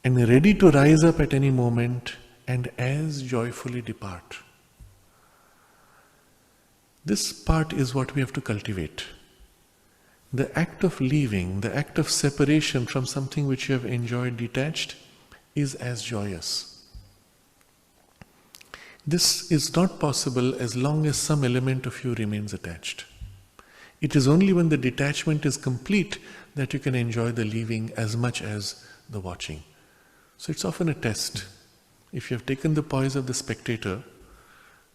and ready to rise up at any moment and as joyfully depart. This part is what we have to cultivate. The act of leaving, the act of separation from something which you have enjoyed detached, is as joyous. This is not possible as long as some element of you remains attached. It is only when the detachment is complete that you can enjoy the leaving as much as the watching. So it's often a test. If you have taken the poise of the spectator,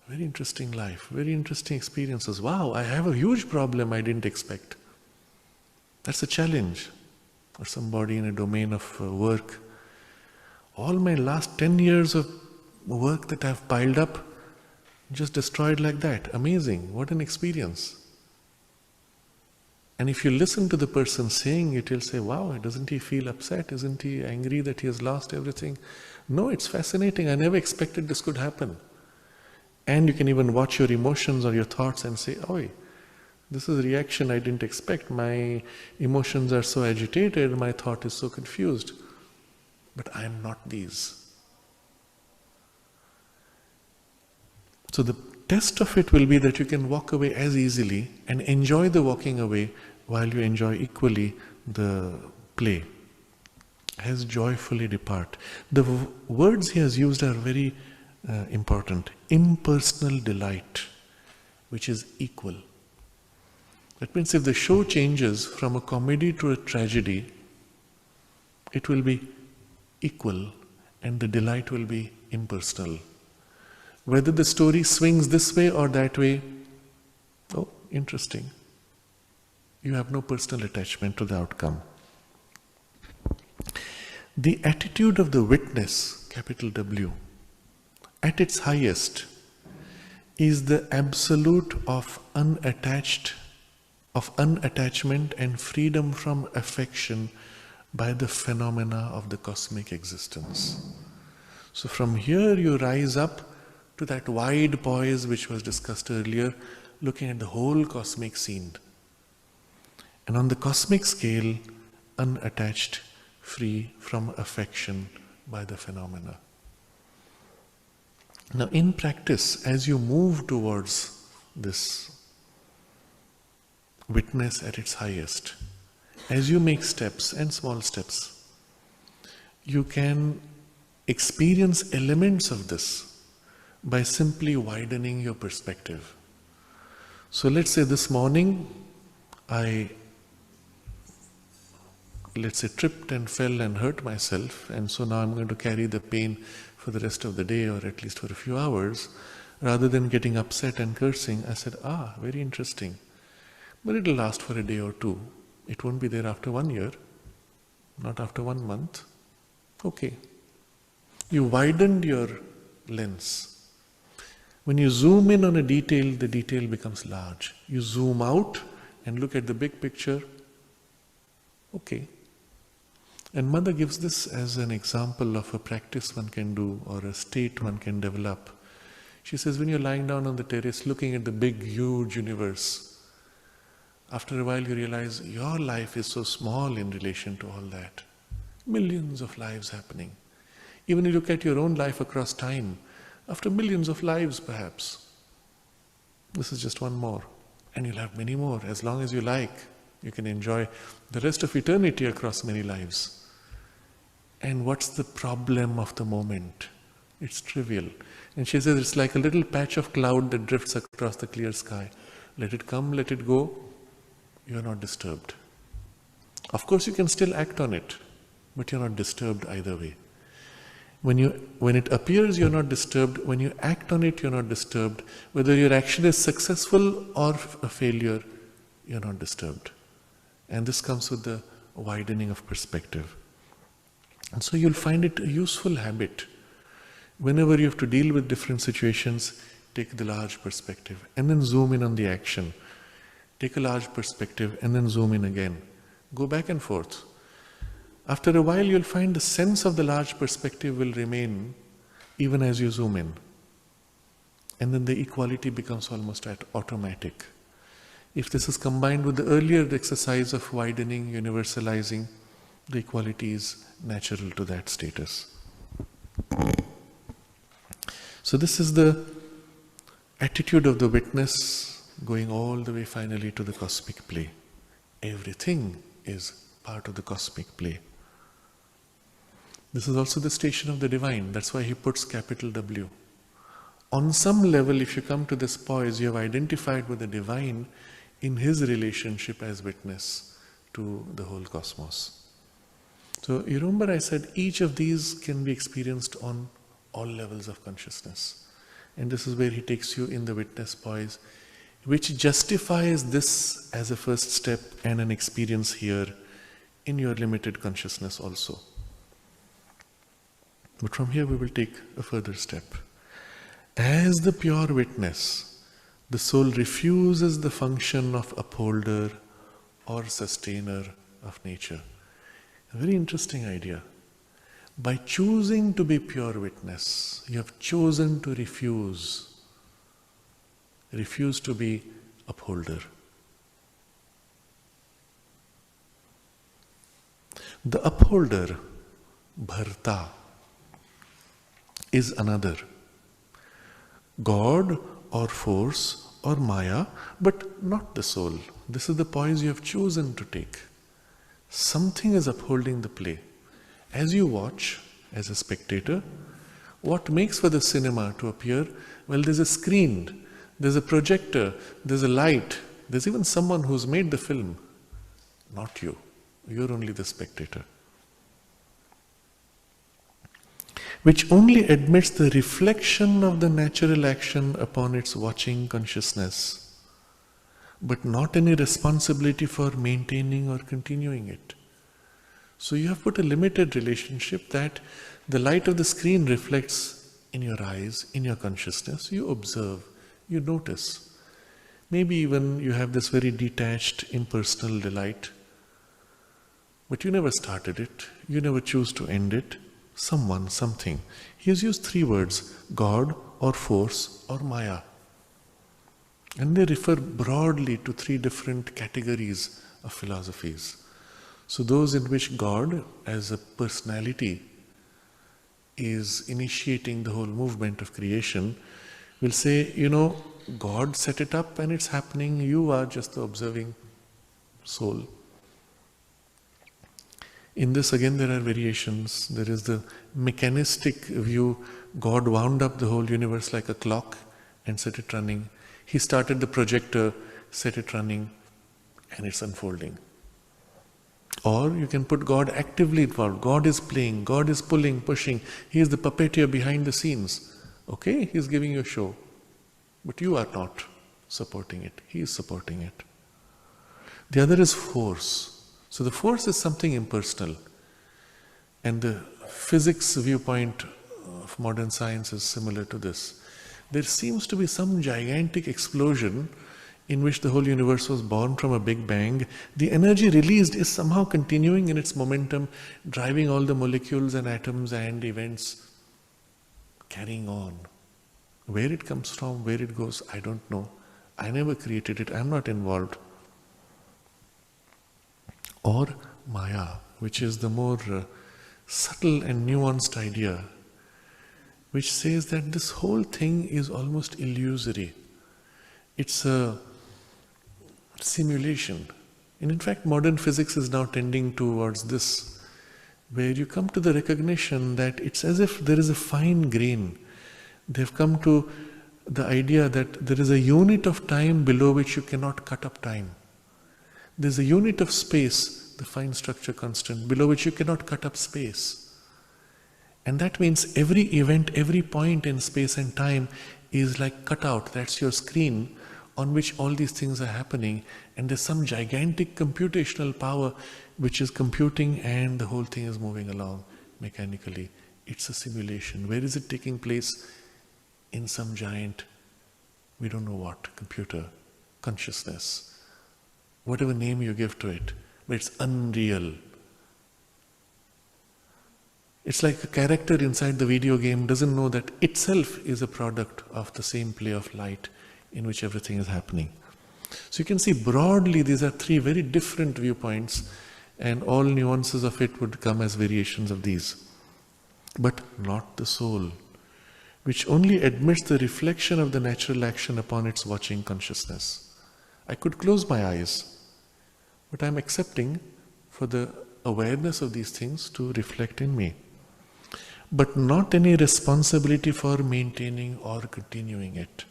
very interesting life, very interesting experiences. Wow, I have a huge problem I didn't expect. That's a challenge for somebody in a domain of work. All my last 10 years of work that I've piled up, just destroyed like that. Amazing, what an experience. And if you listen to the person saying it, you'll say, wow, doesn't he feel upset? Isn't he angry that he has lost everything? No, it's fascinating. I never expected this could happen. And you can even watch your emotions or your thoughts and say, oi, this is a reaction I didn't expect. My emotions are so agitated, my thought is so confused. But I am not these. So the test of it will be that you can walk away as easily and enjoy the walking away while you enjoy equally the play. As joyfully depart. The words he has used are very important. Impersonal delight, which is equal. That means if the show changes from a comedy to a tragedy, it will be equal and the delight will be impersonal. Whether the story swings this way or that way, oh, interesting. You have no personal attachment to the outcome. The attitude of the witness, capital W, at its highest, is the absolute of unattachment and freedom from affection by the phenomena of the cosmic existence. So from here you rise up to that wide poise which was discussed earlier, looking at the whole cosmic scene. And on the cosmic scale, unattached, free from affection by the phenomena. Now in practice, as you move towards this witness at its highest, as you make steps and small steps, you can experience elements of this by simply widening your perspective. So let's say this morning I let's say, tripped and fell and hurt myself, and so now I'm going to carry the pain for the rest of the day, or at least for a few hours, rather than getting upset and cursing, I said, very interesting. But it'll last for a day or two. It won't be there after 1 year, not after 1 month. Okay. You widened your lens. When you zoom in on a detail, the detail becomes large. You zoom out and look at the big picture. Okay. And Mother gives this as an example of a practice one can do or a state one can develop. She says, when you're lying down on the terrace looking at the big, huge universe, after a while you realize your life is so small in relation to all that. Millions of lives happening. Even if you look at your own life across time, after millions of lives perhaps, this is just one more. And you'll have many more. As long as you like, you can enjoy the rest of eternity across many lives. And what's the problem of the moment? It's trivial. And she says it's like a little patch of cloud that drifts across the clear sky. Let it come, let it go. You are not disturbed. Of course you can still act on it, but you're not disturbed either way. When it appears, you're not disturbed. When you act on it, you're not disturbed. Whether your action is successful or a failure, you're not disturbed. And this comes with the widening of perspective. And so you'll find it a useful habit. Whenever you have to deal with different situations, take the large perspective and then zoom in on the action. Take a large perspective and then zoom in again. Go back and forth. After a while, you'll find the sense of the large perspective will remain even as you zoom in. And then the equality becomes almost automatic. If this is combined with the earlier exercise of widening, universalizing, the equality is natural to that status. So this is the attitude of the witness going all the way finally to the cosmic play. Everything is part of the cosmic play. This is also the station of the divine. That's why he puts capital W. On some level, if you come to this poise, you have identified with the divine in his relationship as witness to the whole cosmos. So you remember I said each of these can be experienced on all levels of consciousness. And this is where he takes you in the witness poise, which justifies this as a first step and an experience here in your limited consciousness also. But from here we will take a further step. As the pure witness, the soul refuses the function of upholder or sustainer of nature. A very interesting idea. By choosing to be pure witness, you have chosen to refuse to be upholder. The upholder, bharta, is another. God or force or maya, but not the soul. This is the poise you have chosen to take. Something is upholding the play. As you watch, as a spectator, what makes for the cinema to appear? Well, there's a screen, there's a projector, there's a light, there's even someone who's made the film. Not you. You're only the spectator. Which only admits the reflection of the natural action upon its watching consciousness, but not any responsibility for maintaining or continuing it. So you have put a limited relationship that the light of the screen reflects in your eyes, in your consciousness. You observe, you notice. Maybe even you have this very detached, impersonal delight, but you never started it, you never choose to end it. Someone, something. He has used 3 words, God or force or maya. And they refer broadly to 3 different categories of philosophies. So those in which God as a personality is initiating the whole movement of creation will say, God set it up and it's happening, you are just the observing soul. In this again there are variations. There is the mechanistic view. God wound up the whole universe like a clock and set it running. He started the projector, set it running, and it's unfolding. Or you can put God actively involved. God is playing, God is pulling, pushing. He is the puppeteer behind the scenes. Okay, He is giving you a show. But you are not supporting it. He is supporting it. The other is force. So the force is something impersonal. And the physics viewpoint of modern science is similar to this. There seems to be some gigantic explosion in which the whole universe was born from a big bang. The energy released is somehow continuing in its momentum, driving all the molecules and atoms and events, carrying on. Where it comes from, where it goes, I don't know. I never created it, I'm not involved. Or Maya, which is the more subtle and nuanced idea, which says that this whole thing is almost illusory. It's a simulation. And in fact, modern physics is now tending towards this, where you come to the recognition that it's as if there is a fine grain. They've come to the idea that there is a unit of time below which you cannot cut up time. There's a unit of space, the fine structure constant, below which you cannot cut up space. And that means every event, every point in space and time is like cut out. That's your screen on which all these things are happening. And there's some gigantic computational power which is computing, and the whole thing is moving along mechanically. It's a simulation. Where is it taking place? In some giant, we don't know what, computer, consciousness. Whatever name you give to it, but it's unreal. It's like a character inside the video game doesn't know that itself is a product of the same play of light in which everything is happening. So you can see broadly these are three very different viewpoints, and all nuances of it would come as variations of these. But not the soul, which only admits the reflection of the natural action upon its watching consciousness. I could close my eyes, but I'm accepting for the awareness of these things to reflect in me, but not any responsibility for maintaining or continuing it.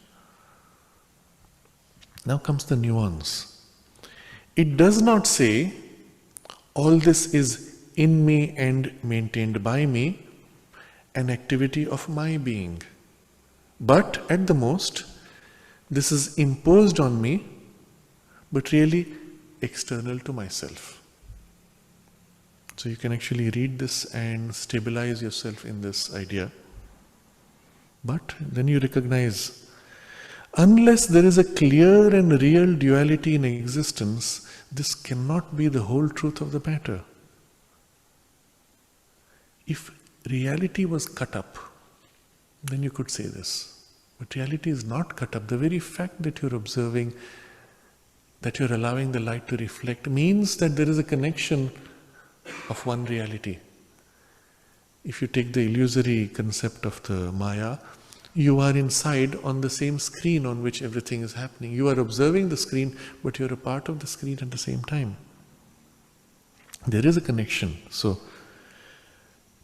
Now comes the nuance. It does not say all this is in me and maintained by me, an activity of my being. But at the most, this is imposed on me, but really external to myself. So you can actually read this and stabilize yourself in this idea. But then you recognize, unless there is a clear and real duality in existence, this cannot be the whole truth of the matter. If reality was cut up, then you could say this. But reality is not cut up. The very fact that you're observing, that you're allowing the light to reflect, means that there is a connection of one reality. If you take the illusory concept of the Maya, you are inside on the same screen on which everything is happening. You are observing the screen, but you're a part of the screen at the same time. There is a connection. So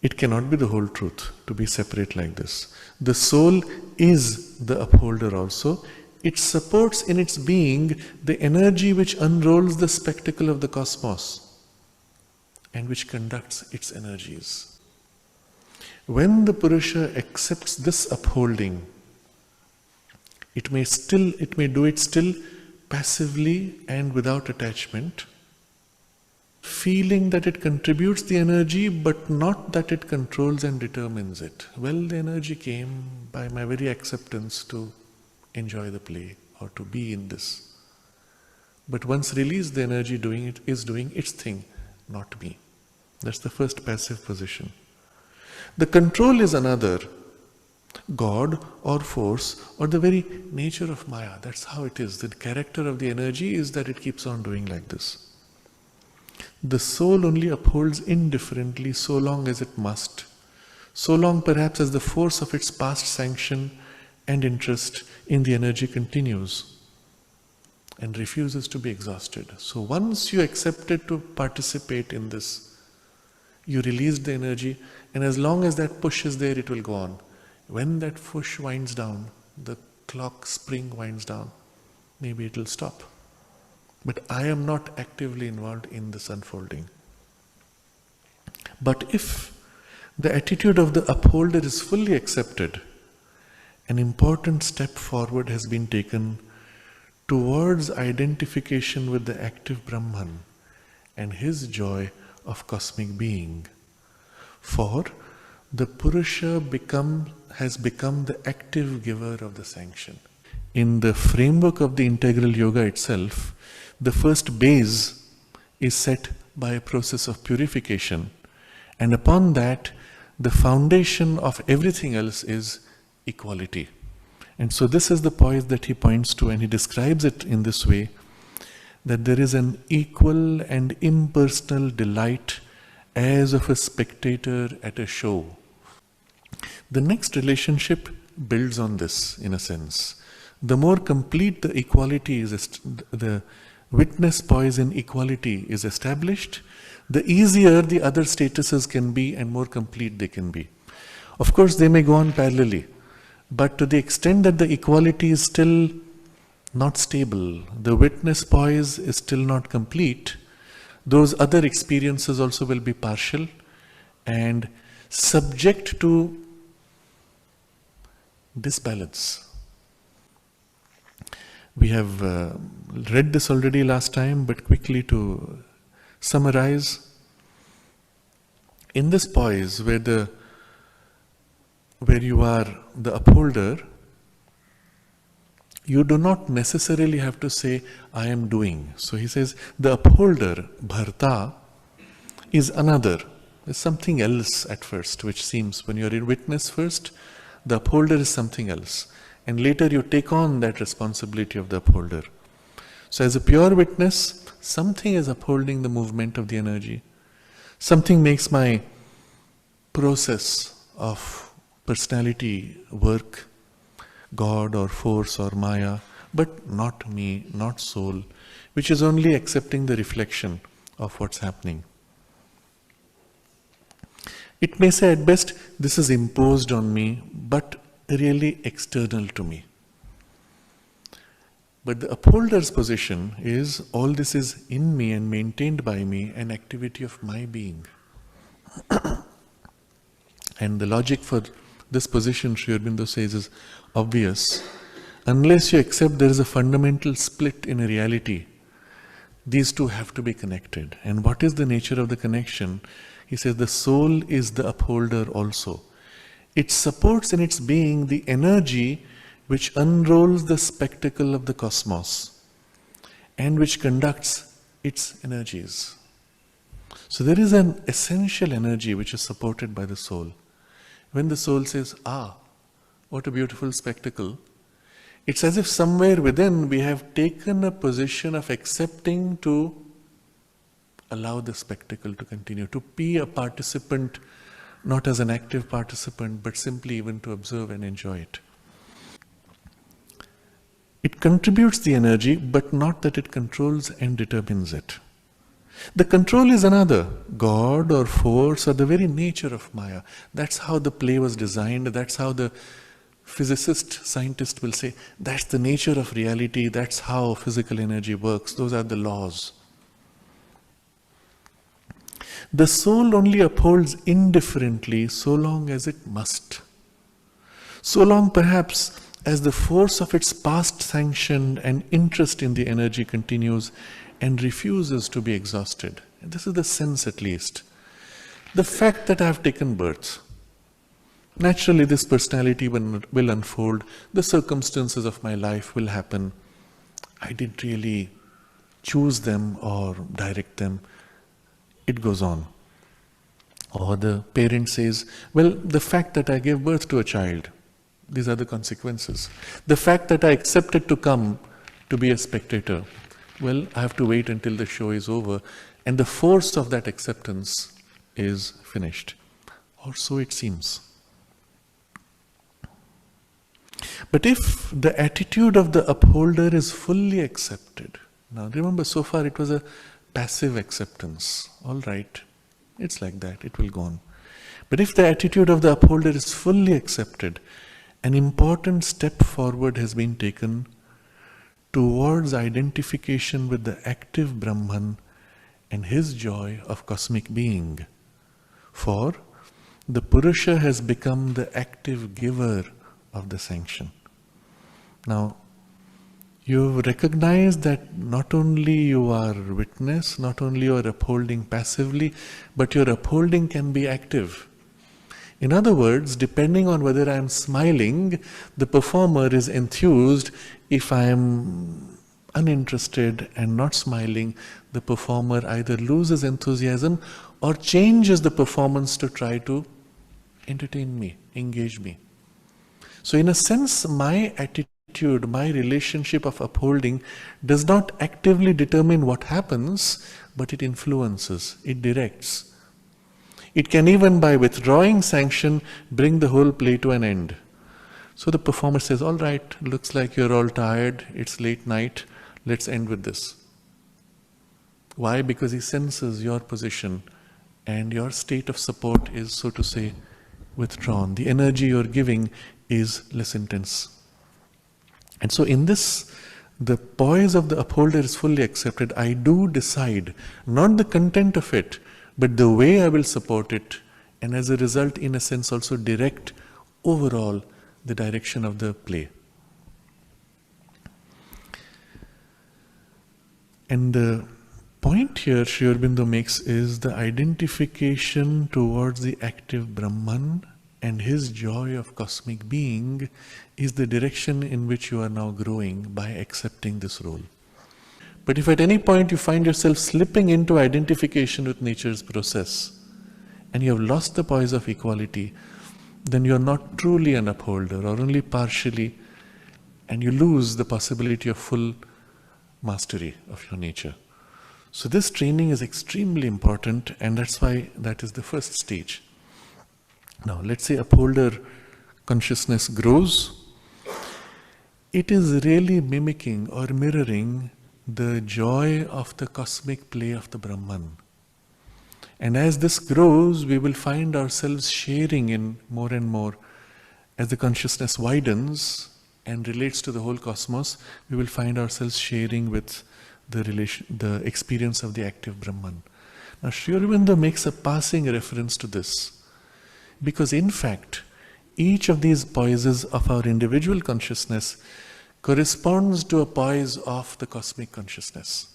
it cannot be the whole truth to be separate like this. The soul is the upholder also. It supports in its being the energy which unrolls the spectacle of the cosmos and which conducts its energies. When the Purusha accepts this upholding, it may do it still passively and without attachment, feeling that it contributes the energy, but not that it controls and determines it. Well, the energy came by my very acceptance to enjoy the play or to be in this. But once released, the energy is doing its thing, not me. That's the first passive position. The control is another. God or force or the very nature of Maya. That's how it is. The character of the energy is that it keeps on doing like this. The soul only upholds indifferently so long as it must, so long perhaps as the force of its past sanction and interest in the energy continues and refuses to be exhausted. So once you accepted to participate in this, you released the energy, and as long as that push is there, it will go on. When that push winds down, the clock spring winds down, maybe it will stop. But I am not actively involved in this unfolding. But if the attitude of the upholder is fully accepted, an important step forward has been taken towards identification with the active Brahman and his joy of cosmic being. For the Purusha has become the active giver of the sanction. In the framework of the integral yoga itself, the first base is set by a process of purification, and upon that, the foundation of everything else is equality. And so this is the point that he points to, and he describes it in this way, that there is an equal and impersonal delight as of a spectator at a show. The next relationship builds on this, in a sense. The more complete the equality is, the witness poise in equality is established, the easier the other statuses can be and more complete they can be. Of course, they may go on parallelly, but to the extent that the equality is still not stable, the witness poise is still not complete, those other experiences also will be partial and subject to disbalance. We have read this already last time, but quickly to summarize, in this poise where you are the upholder, you do not necessarily have to say, I am doing. So he says, the upholder, bharta, is another. There's something else at first, which seems, when you're in witness first, the upholder is something else. And later you take on that responsibility of the upholder. So as a pure witness, something is upholding the movement of the energy. Something makes my process of personality work, God or force or Maya, but not me, not soul, which is only accepting the reflection of what's happening. It may say at best, this is imposed on me, but really external to me. But the upholder's position is, all this is in me and maintained by me, an activity of my being. And the logic for this position, Sri Aurobindo says, is obvious. Unless you accept there is a fundamental split in a reality, these two have to be connected. And what is the nature of the connection? He says the soul is the upholder also. It supports in its being the energy which unrolls the spectacle of the cosmos and which conducts its energies. So there is an essential energy which is supported by the soul. When the soul says, what a beautiful spectacle, it's as if somewhere within we have taken a position of accepting to allow the spectacle to continue, to be a participant, not as an active participant, but simply even to observe and enjoy it. It contributes the energy, but not that it controls and determines it. The control is another, God or force or the very nature of Maya. That's how the play was designed, that's how the physicist, scientist will say, that's the nature of reality, that's how physical energy works, those are the laws. The soul only upholds indifferently so long as it must. So long perhaps as the force of its past sanction and interest in the energy continues and refuses to be exhausted. And this is the sense at least. The fact that I have taken birth. Naturally this personality will unfold, the circumstances of my life will happen. I didn't really choose them or direct them. It goes on. Or the parent says, well, the fact that I gave birth to a child, these are the consequences. The fact that I accepted to come to be a spectator, well, I have to wait until the show is over, and the force of that acceptance is finished. Or so it seems. But if the attitude of the upholder is fully accepted, now remember so far it was a passive acceptance, all right, it's like that, it will go on. But if the attitude of the upholder is fully accepted, an important step forward has been taken towards identification with the active Brahman and his joy of cosmic being. For the Purusha has become the active giver of the sanction. Now, you recognize that not only you are witness, not only you are upholding passively, but your upholding can be active. In other words, depending on whether I am smiling, the performer is enthused. If I am uninterested and not smiling, the performer either loses enthusiasm or changes the performance to try to entertain me, engage me. So in a sense, my attitude, my relationship of upholding does not actively determine what happens, but it influences, it directs. It can even, by withdrawing sanction, bring the whole play to an end. So the performer says, all right, looks like you're all tired, it's late night, let's end with this. Why? Because he senses your position and your state of support is, so to say, withdrawn. The energy you're giving is less intense. And so in this, the poise of the upholder is fully accepted. I do decide, not the content of it, but the way I will support it, and as a result, in a sense, also direct overall the direction of the play. And the point here Sri Aurobindo makes is the identification towards the active Brahman and his joy of cosmic being is the direction in which you are now growing by accepting this role. But if at any point you find yourself slipping into identification with nature's process and you have lost the poise of equality, then you are not truly an upholder or only partially, and you lose the possibility of full mastery of your nature. So this training is extremely important, and that's why that is the first stage. Now let's say upholder consciousness grows. It is really mimicking or mirroring the joy of the cosmic play of the Brahman. And as this grows, we will find ourselves sharing in more and more. As the consciousness widens and relates to the whole cosmos, we will find ourselves sharing with the experience of the active Brahman. Now Sri Aurobindo makes a passing reference to this, because in fact, each of these poises of our individual consciousness corresponds to a poise of the cosmic consciousness.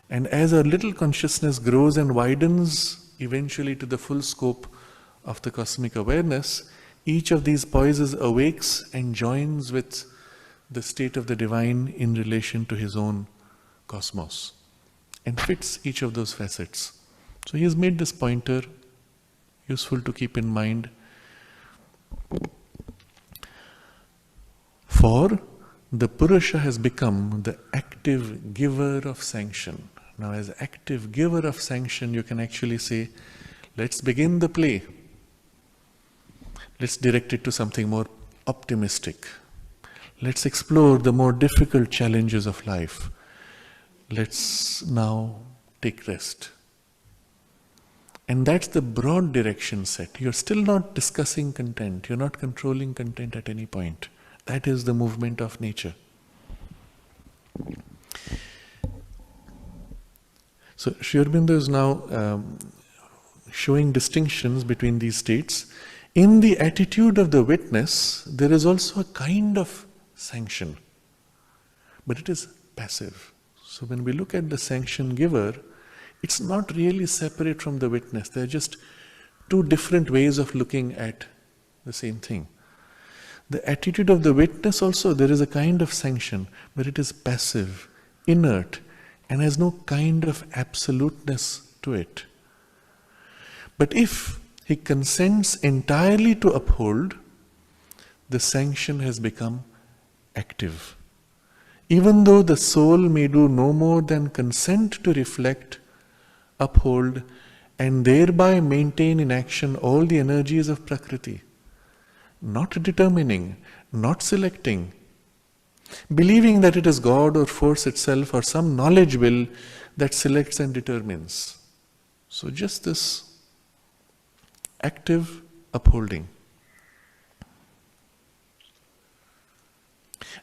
And as our little consciousness grows and widens eventually to the full scope of the cosmic awareness, each of these poises awakes and joins with the state of the divine in relation to his own cosmos and fits each of those facets. So he has made this pointer useful to keep in mind. For the Purusha has become the active giver of sanction. Now as active giver of sanction, you can actually say, let's begin the play. Let's direct it to something more optimistic. Let's explore the more difficult challenges of life. Let's now take rest. And that's the broad direction set. You're still not discussing content. You're not controlling content at any point. That is the movement of nature. So Sri Aurobindo is now showing distinctions between these states. In the attitude of the witness, there is also a kind of sanction, but it is passive. So when we look at the sanction giver, it's not really separate from the witness. They're just two different ways of looking at the same thing. The attitude of the witness also, there is a kind of sanction, but it is passive, inert, and has no kind of absoluteness to it. But if he consents entirely to uphold, the sanction has become active. Even though the soul may do no more than consent to reflect, uphold, and thereby maintain in action all the energies of Prakriti, not determining, not selecting, believing that it is God or force itself or some knowledge will that selects and determines. So just this active upholding.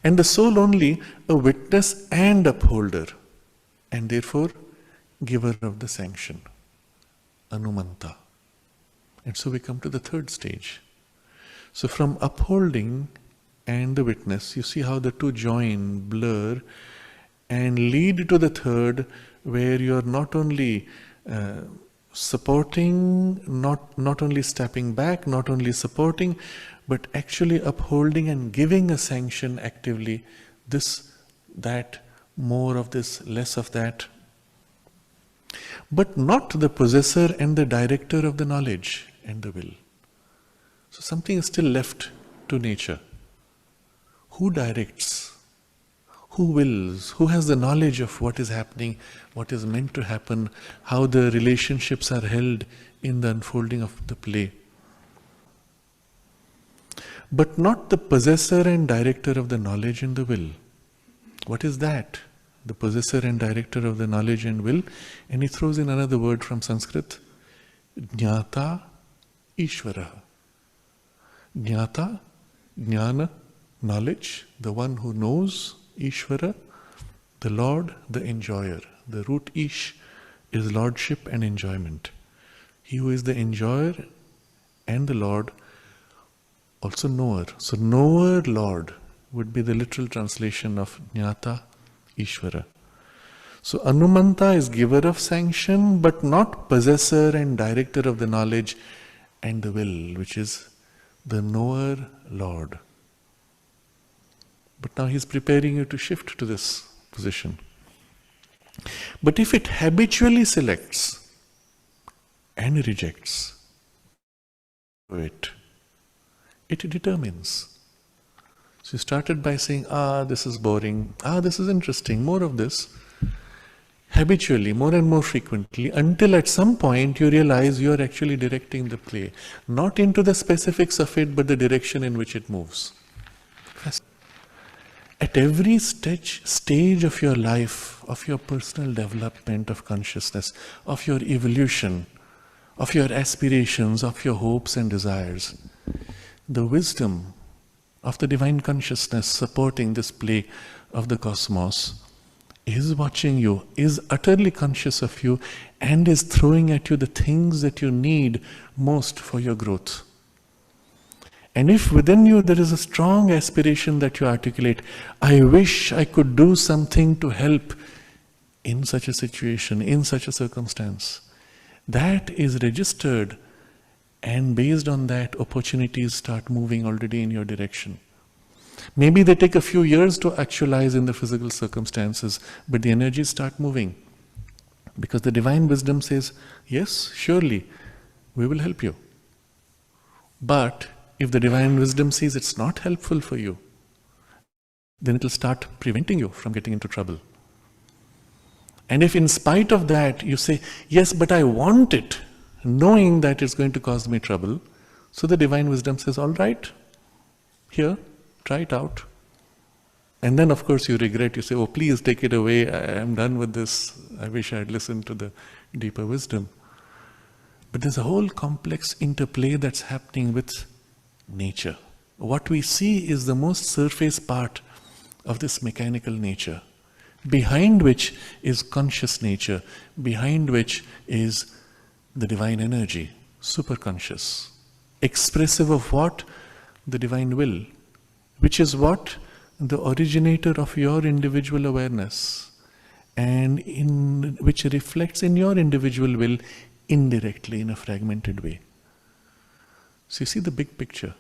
And the soul only a witness and upholder, and therefore giver of the sanction, Anumanta. And so we come to the third stage. So from upholding and the witness, you see how the two join, blur, and lead to the third, where you are not only supporting, not only stepping back, not only supporting, but actually upholding and giving a sanction actively. This, that, more of this, less of that. But not the possessor and the director of the knowledge and the will. So something is still left to nature. Who directs? Who wills? Who has the knowledge of what is happening, what is meant to happen, how the relationships are held in the unfolding of the play? But not the possessor and director of the knowledge and the will. What is that? The possessor and director of the knowledge and will. And he throws in another word from Sanskrit. Jnata Ishvara. Jnata, jnana, knowledge, the one who knows, Ishvara, the Lord, the enjoyer. The root Ish is lordship and enjoyment. He who is the enjoyer and the Lord, also knower. So knower, Lord, would be the literal translation of Jnata, Ishvara. So Anumanta is giver of sanction, but not possessor and director of the knowledge and the will, which is the knower, Lord. But now he's preparing you to shift to this position. But if it habitually selects and rejects it determines. So you started by saying, this is boring, this is interesting, more of this. Habitually, more and more frequently, until at some point you realize you are actually directing the play, not into the specifics of it, but the direction in which it moves. At every stage of your life, of your personal development of consciousness, of your evolution, of your aspirations, of your hopes and desires, the wisdom of the divine consciousness supporting this play of the cosmos is watching you, is utterly conscious of you, and is throwing at you the things that you need most for your growth. And if within you there is a strong aspiration that you articulate, I wish I could do something to help in such a situation, in such a circumstance, that is registered, and based on that, opportunities start moving already in your direction. Maybe they take a few years to actualize in the physical circumstances, but the energies start moving. Because the divine wisdom says, yes, surely, we will help you. But if the divine wisdom sees it's not helpful for you, then it will start preventing you from getting into trouble. And if in spite of that you say, yes, but I want it, knowing that it's going to cause me trouble, so the divine wisdom says, all right, here, try it out. And then of course you regret, you say, oh please take it away, I'm done with this, I wish I had listened to the deeper wisdom. But there's a whole complex interplay that's happening with nature. What we see is the most surface part of this mechanical nature, behind which is conscious nature, behind which is the divine energy, superconscious, expressive of what? The divine will, which is what? The originator of your individual awareness, and in which reflects in your individual will indirectly in a fragmented way. So you see the big picture.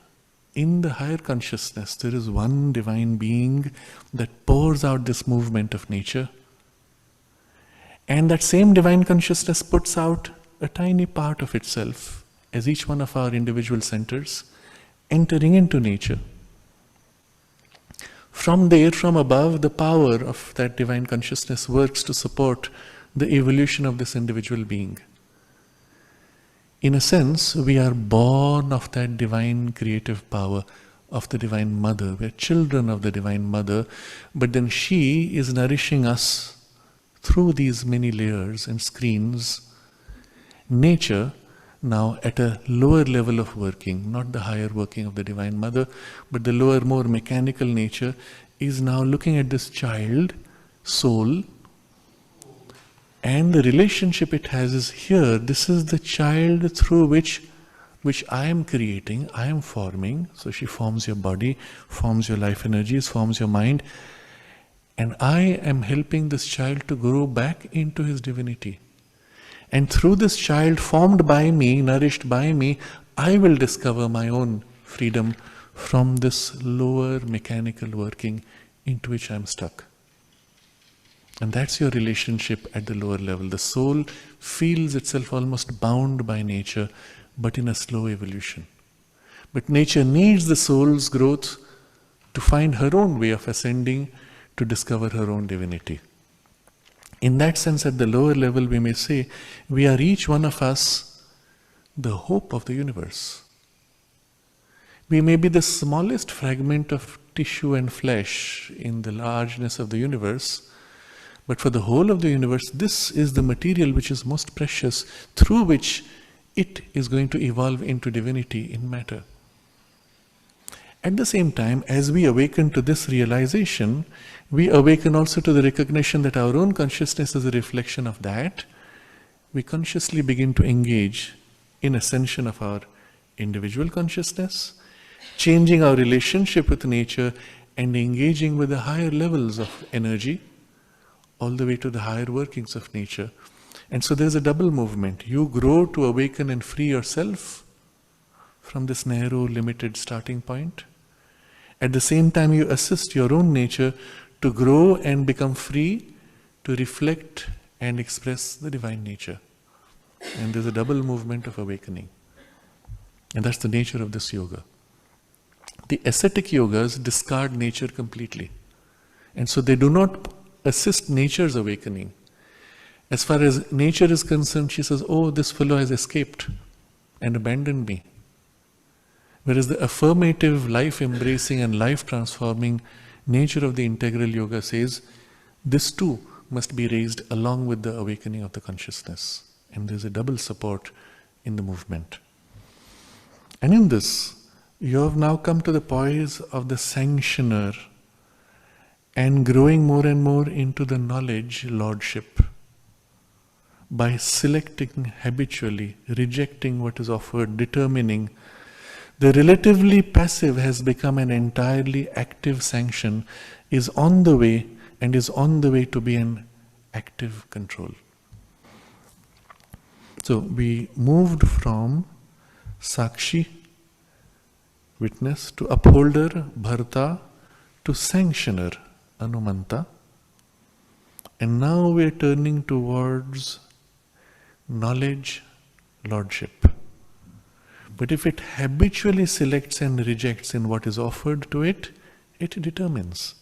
In the higher consciousness, there is one divine being that pours out this movement of nature, and that same divine consciousness puts out a tiny part of itself as each one of our individual centers, entering into nature. From there, from above, the power of that divine consciousness works to support the evolution of this individual being. In a sense, we are born of that divine creative power of the Divine Mother. We are children of the Divine Mother, but then she is nourishing us through these many layers and screens. Nature, now at a lower level of working, not the higher working of the Divine Mother, but the lower, more mechanical nature, is now looking at this child, soul, and the relationship it has is here. This is the child through which which I am creating, I am forming. So she forms your body, forms your life energies, forms your mind. And I am helping this child to grow back into his divinity. And through this child formed by me, nourished by me, I will discover my own freedom from this lower mechanical working into which I am stuck. And that's your relationship at the lower level. The soul feels itself almost bound by nature, but in a slow evolution. But nature needs the soul's growth to find her own way of ascending, to discover her own divinity. In that sense, at the lower level, we may say, we are each one of us the hope of the universe. We may be the smallest fragment of tissue and flesh in the largeness of the universe, but for the whole of the universe, this is the material which is most precious, through which it is going to evolve into divinity in matter. At the same time, as we awaken to this realization, we awaken also to the recognition that our own consciousness is a reflection of that. We consciously begin to engage in ascension of our individual consciousness, changing our relationship with nature and engaging with the higher levels of energy, all the way to the higher workings of nature. And so there's a double movement. You grow to awaken and free yourself from this narrow, limited starting point. At the same time, you assist your own nature to grow and become free, to reflect and express the divine nature. And there's a double movement of awakening. And that's the nature of this yoga. The ascetic yogas discard nature completely. And so they do not assist nature's awakening. As far as nature is concerned, she says, oh, this fellow has escaped and abandoned me. Whereas the affirmative, life-embracing and life-transforming nature of the integral yoga says, this too must be raised along with the awakening of the consciousness. And there's a double support in the movement. And in this, you have now come to the poise of the Sanctioner and growing more and more into the knowledge lordship by selecting habitually, rejecting what is offered, determining. The relatively passive has become an entirely active sanction, is on the way and is on the way to be an active control. So we moved from Sakshi, witness, to upholder, Bharta, to Sanctioner, Anumanta. And now we are turning towards knowledge, lordship. But if it habitually selects and rejects in what is offered to it, it determines.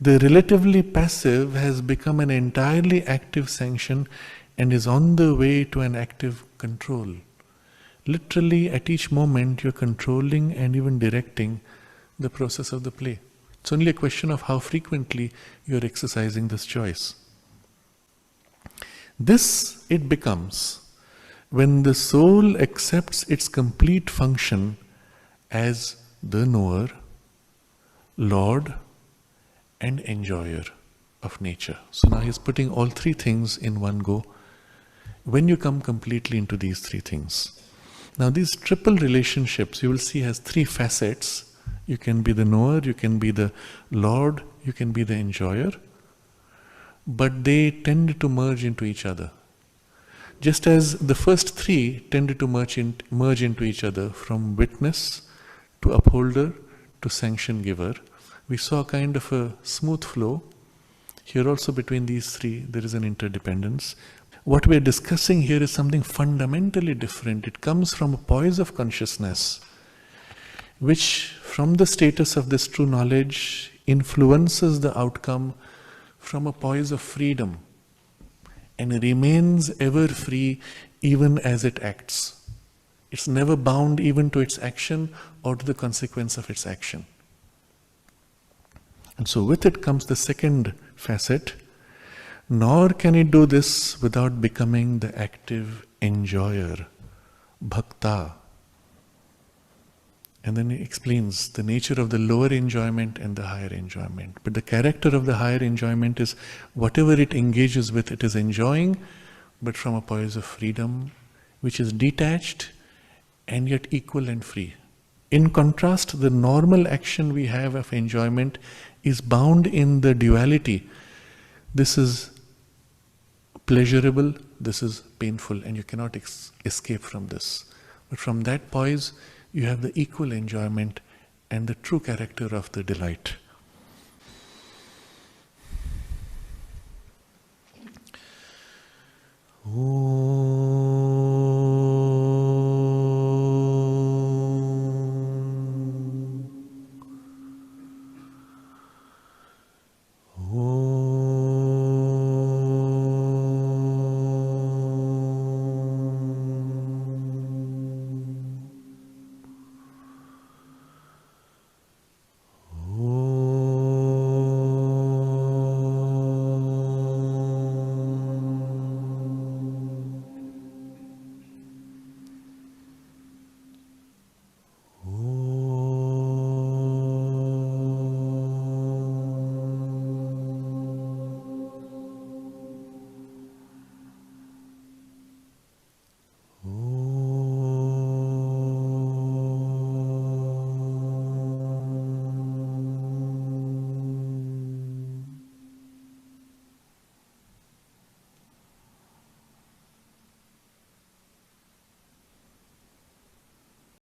The relatively passive has become an entirely active sanction and is on the way to an active control. Literally, at each moment, you're controlling and even directing the process of the play. It's only a question of how frequently you're exercising this choice. This it becomes when the soul accepts its complete function as the knower, Lord, and enjoyer of nature. So now he's putting all three things in one go. When you come completely into these three things. Now these triple relationships, you will see, has three facets. You can be the knower, you can be the Lord, you can be the enjoyer. But they tend to merge into each other. Just as the first three tended to merge into each other, from witness to upholder to sanction giver, we saw kind of a smooth flow. Here also between these three there is an interdependence. What we are discussing here is something fundamentally different. It comes from a poise of consciousness, which from the status of this true knowledge influences the outcome from a poise of freedom, and remains ever free even as it acts. It's never bound even to its action or to the consequence of its action. And so with it comes the second facet, nor can it do this without becoming the active enjoyer, bhakta. And then he explains the nature of the lower enjoyment and the higher enjoyment. But the character of the higher enjoyment is whatever it engages with, it is enjoying, but from a poise of freedom, which is detached and yet equal and free. In contrast, the normal action we have of enjoyment is bound in the duality. This is pleasurable, this is painful, and you cannot escape from this. But from that poise, you have the equal enjoyment and the true character of the delight. Oh.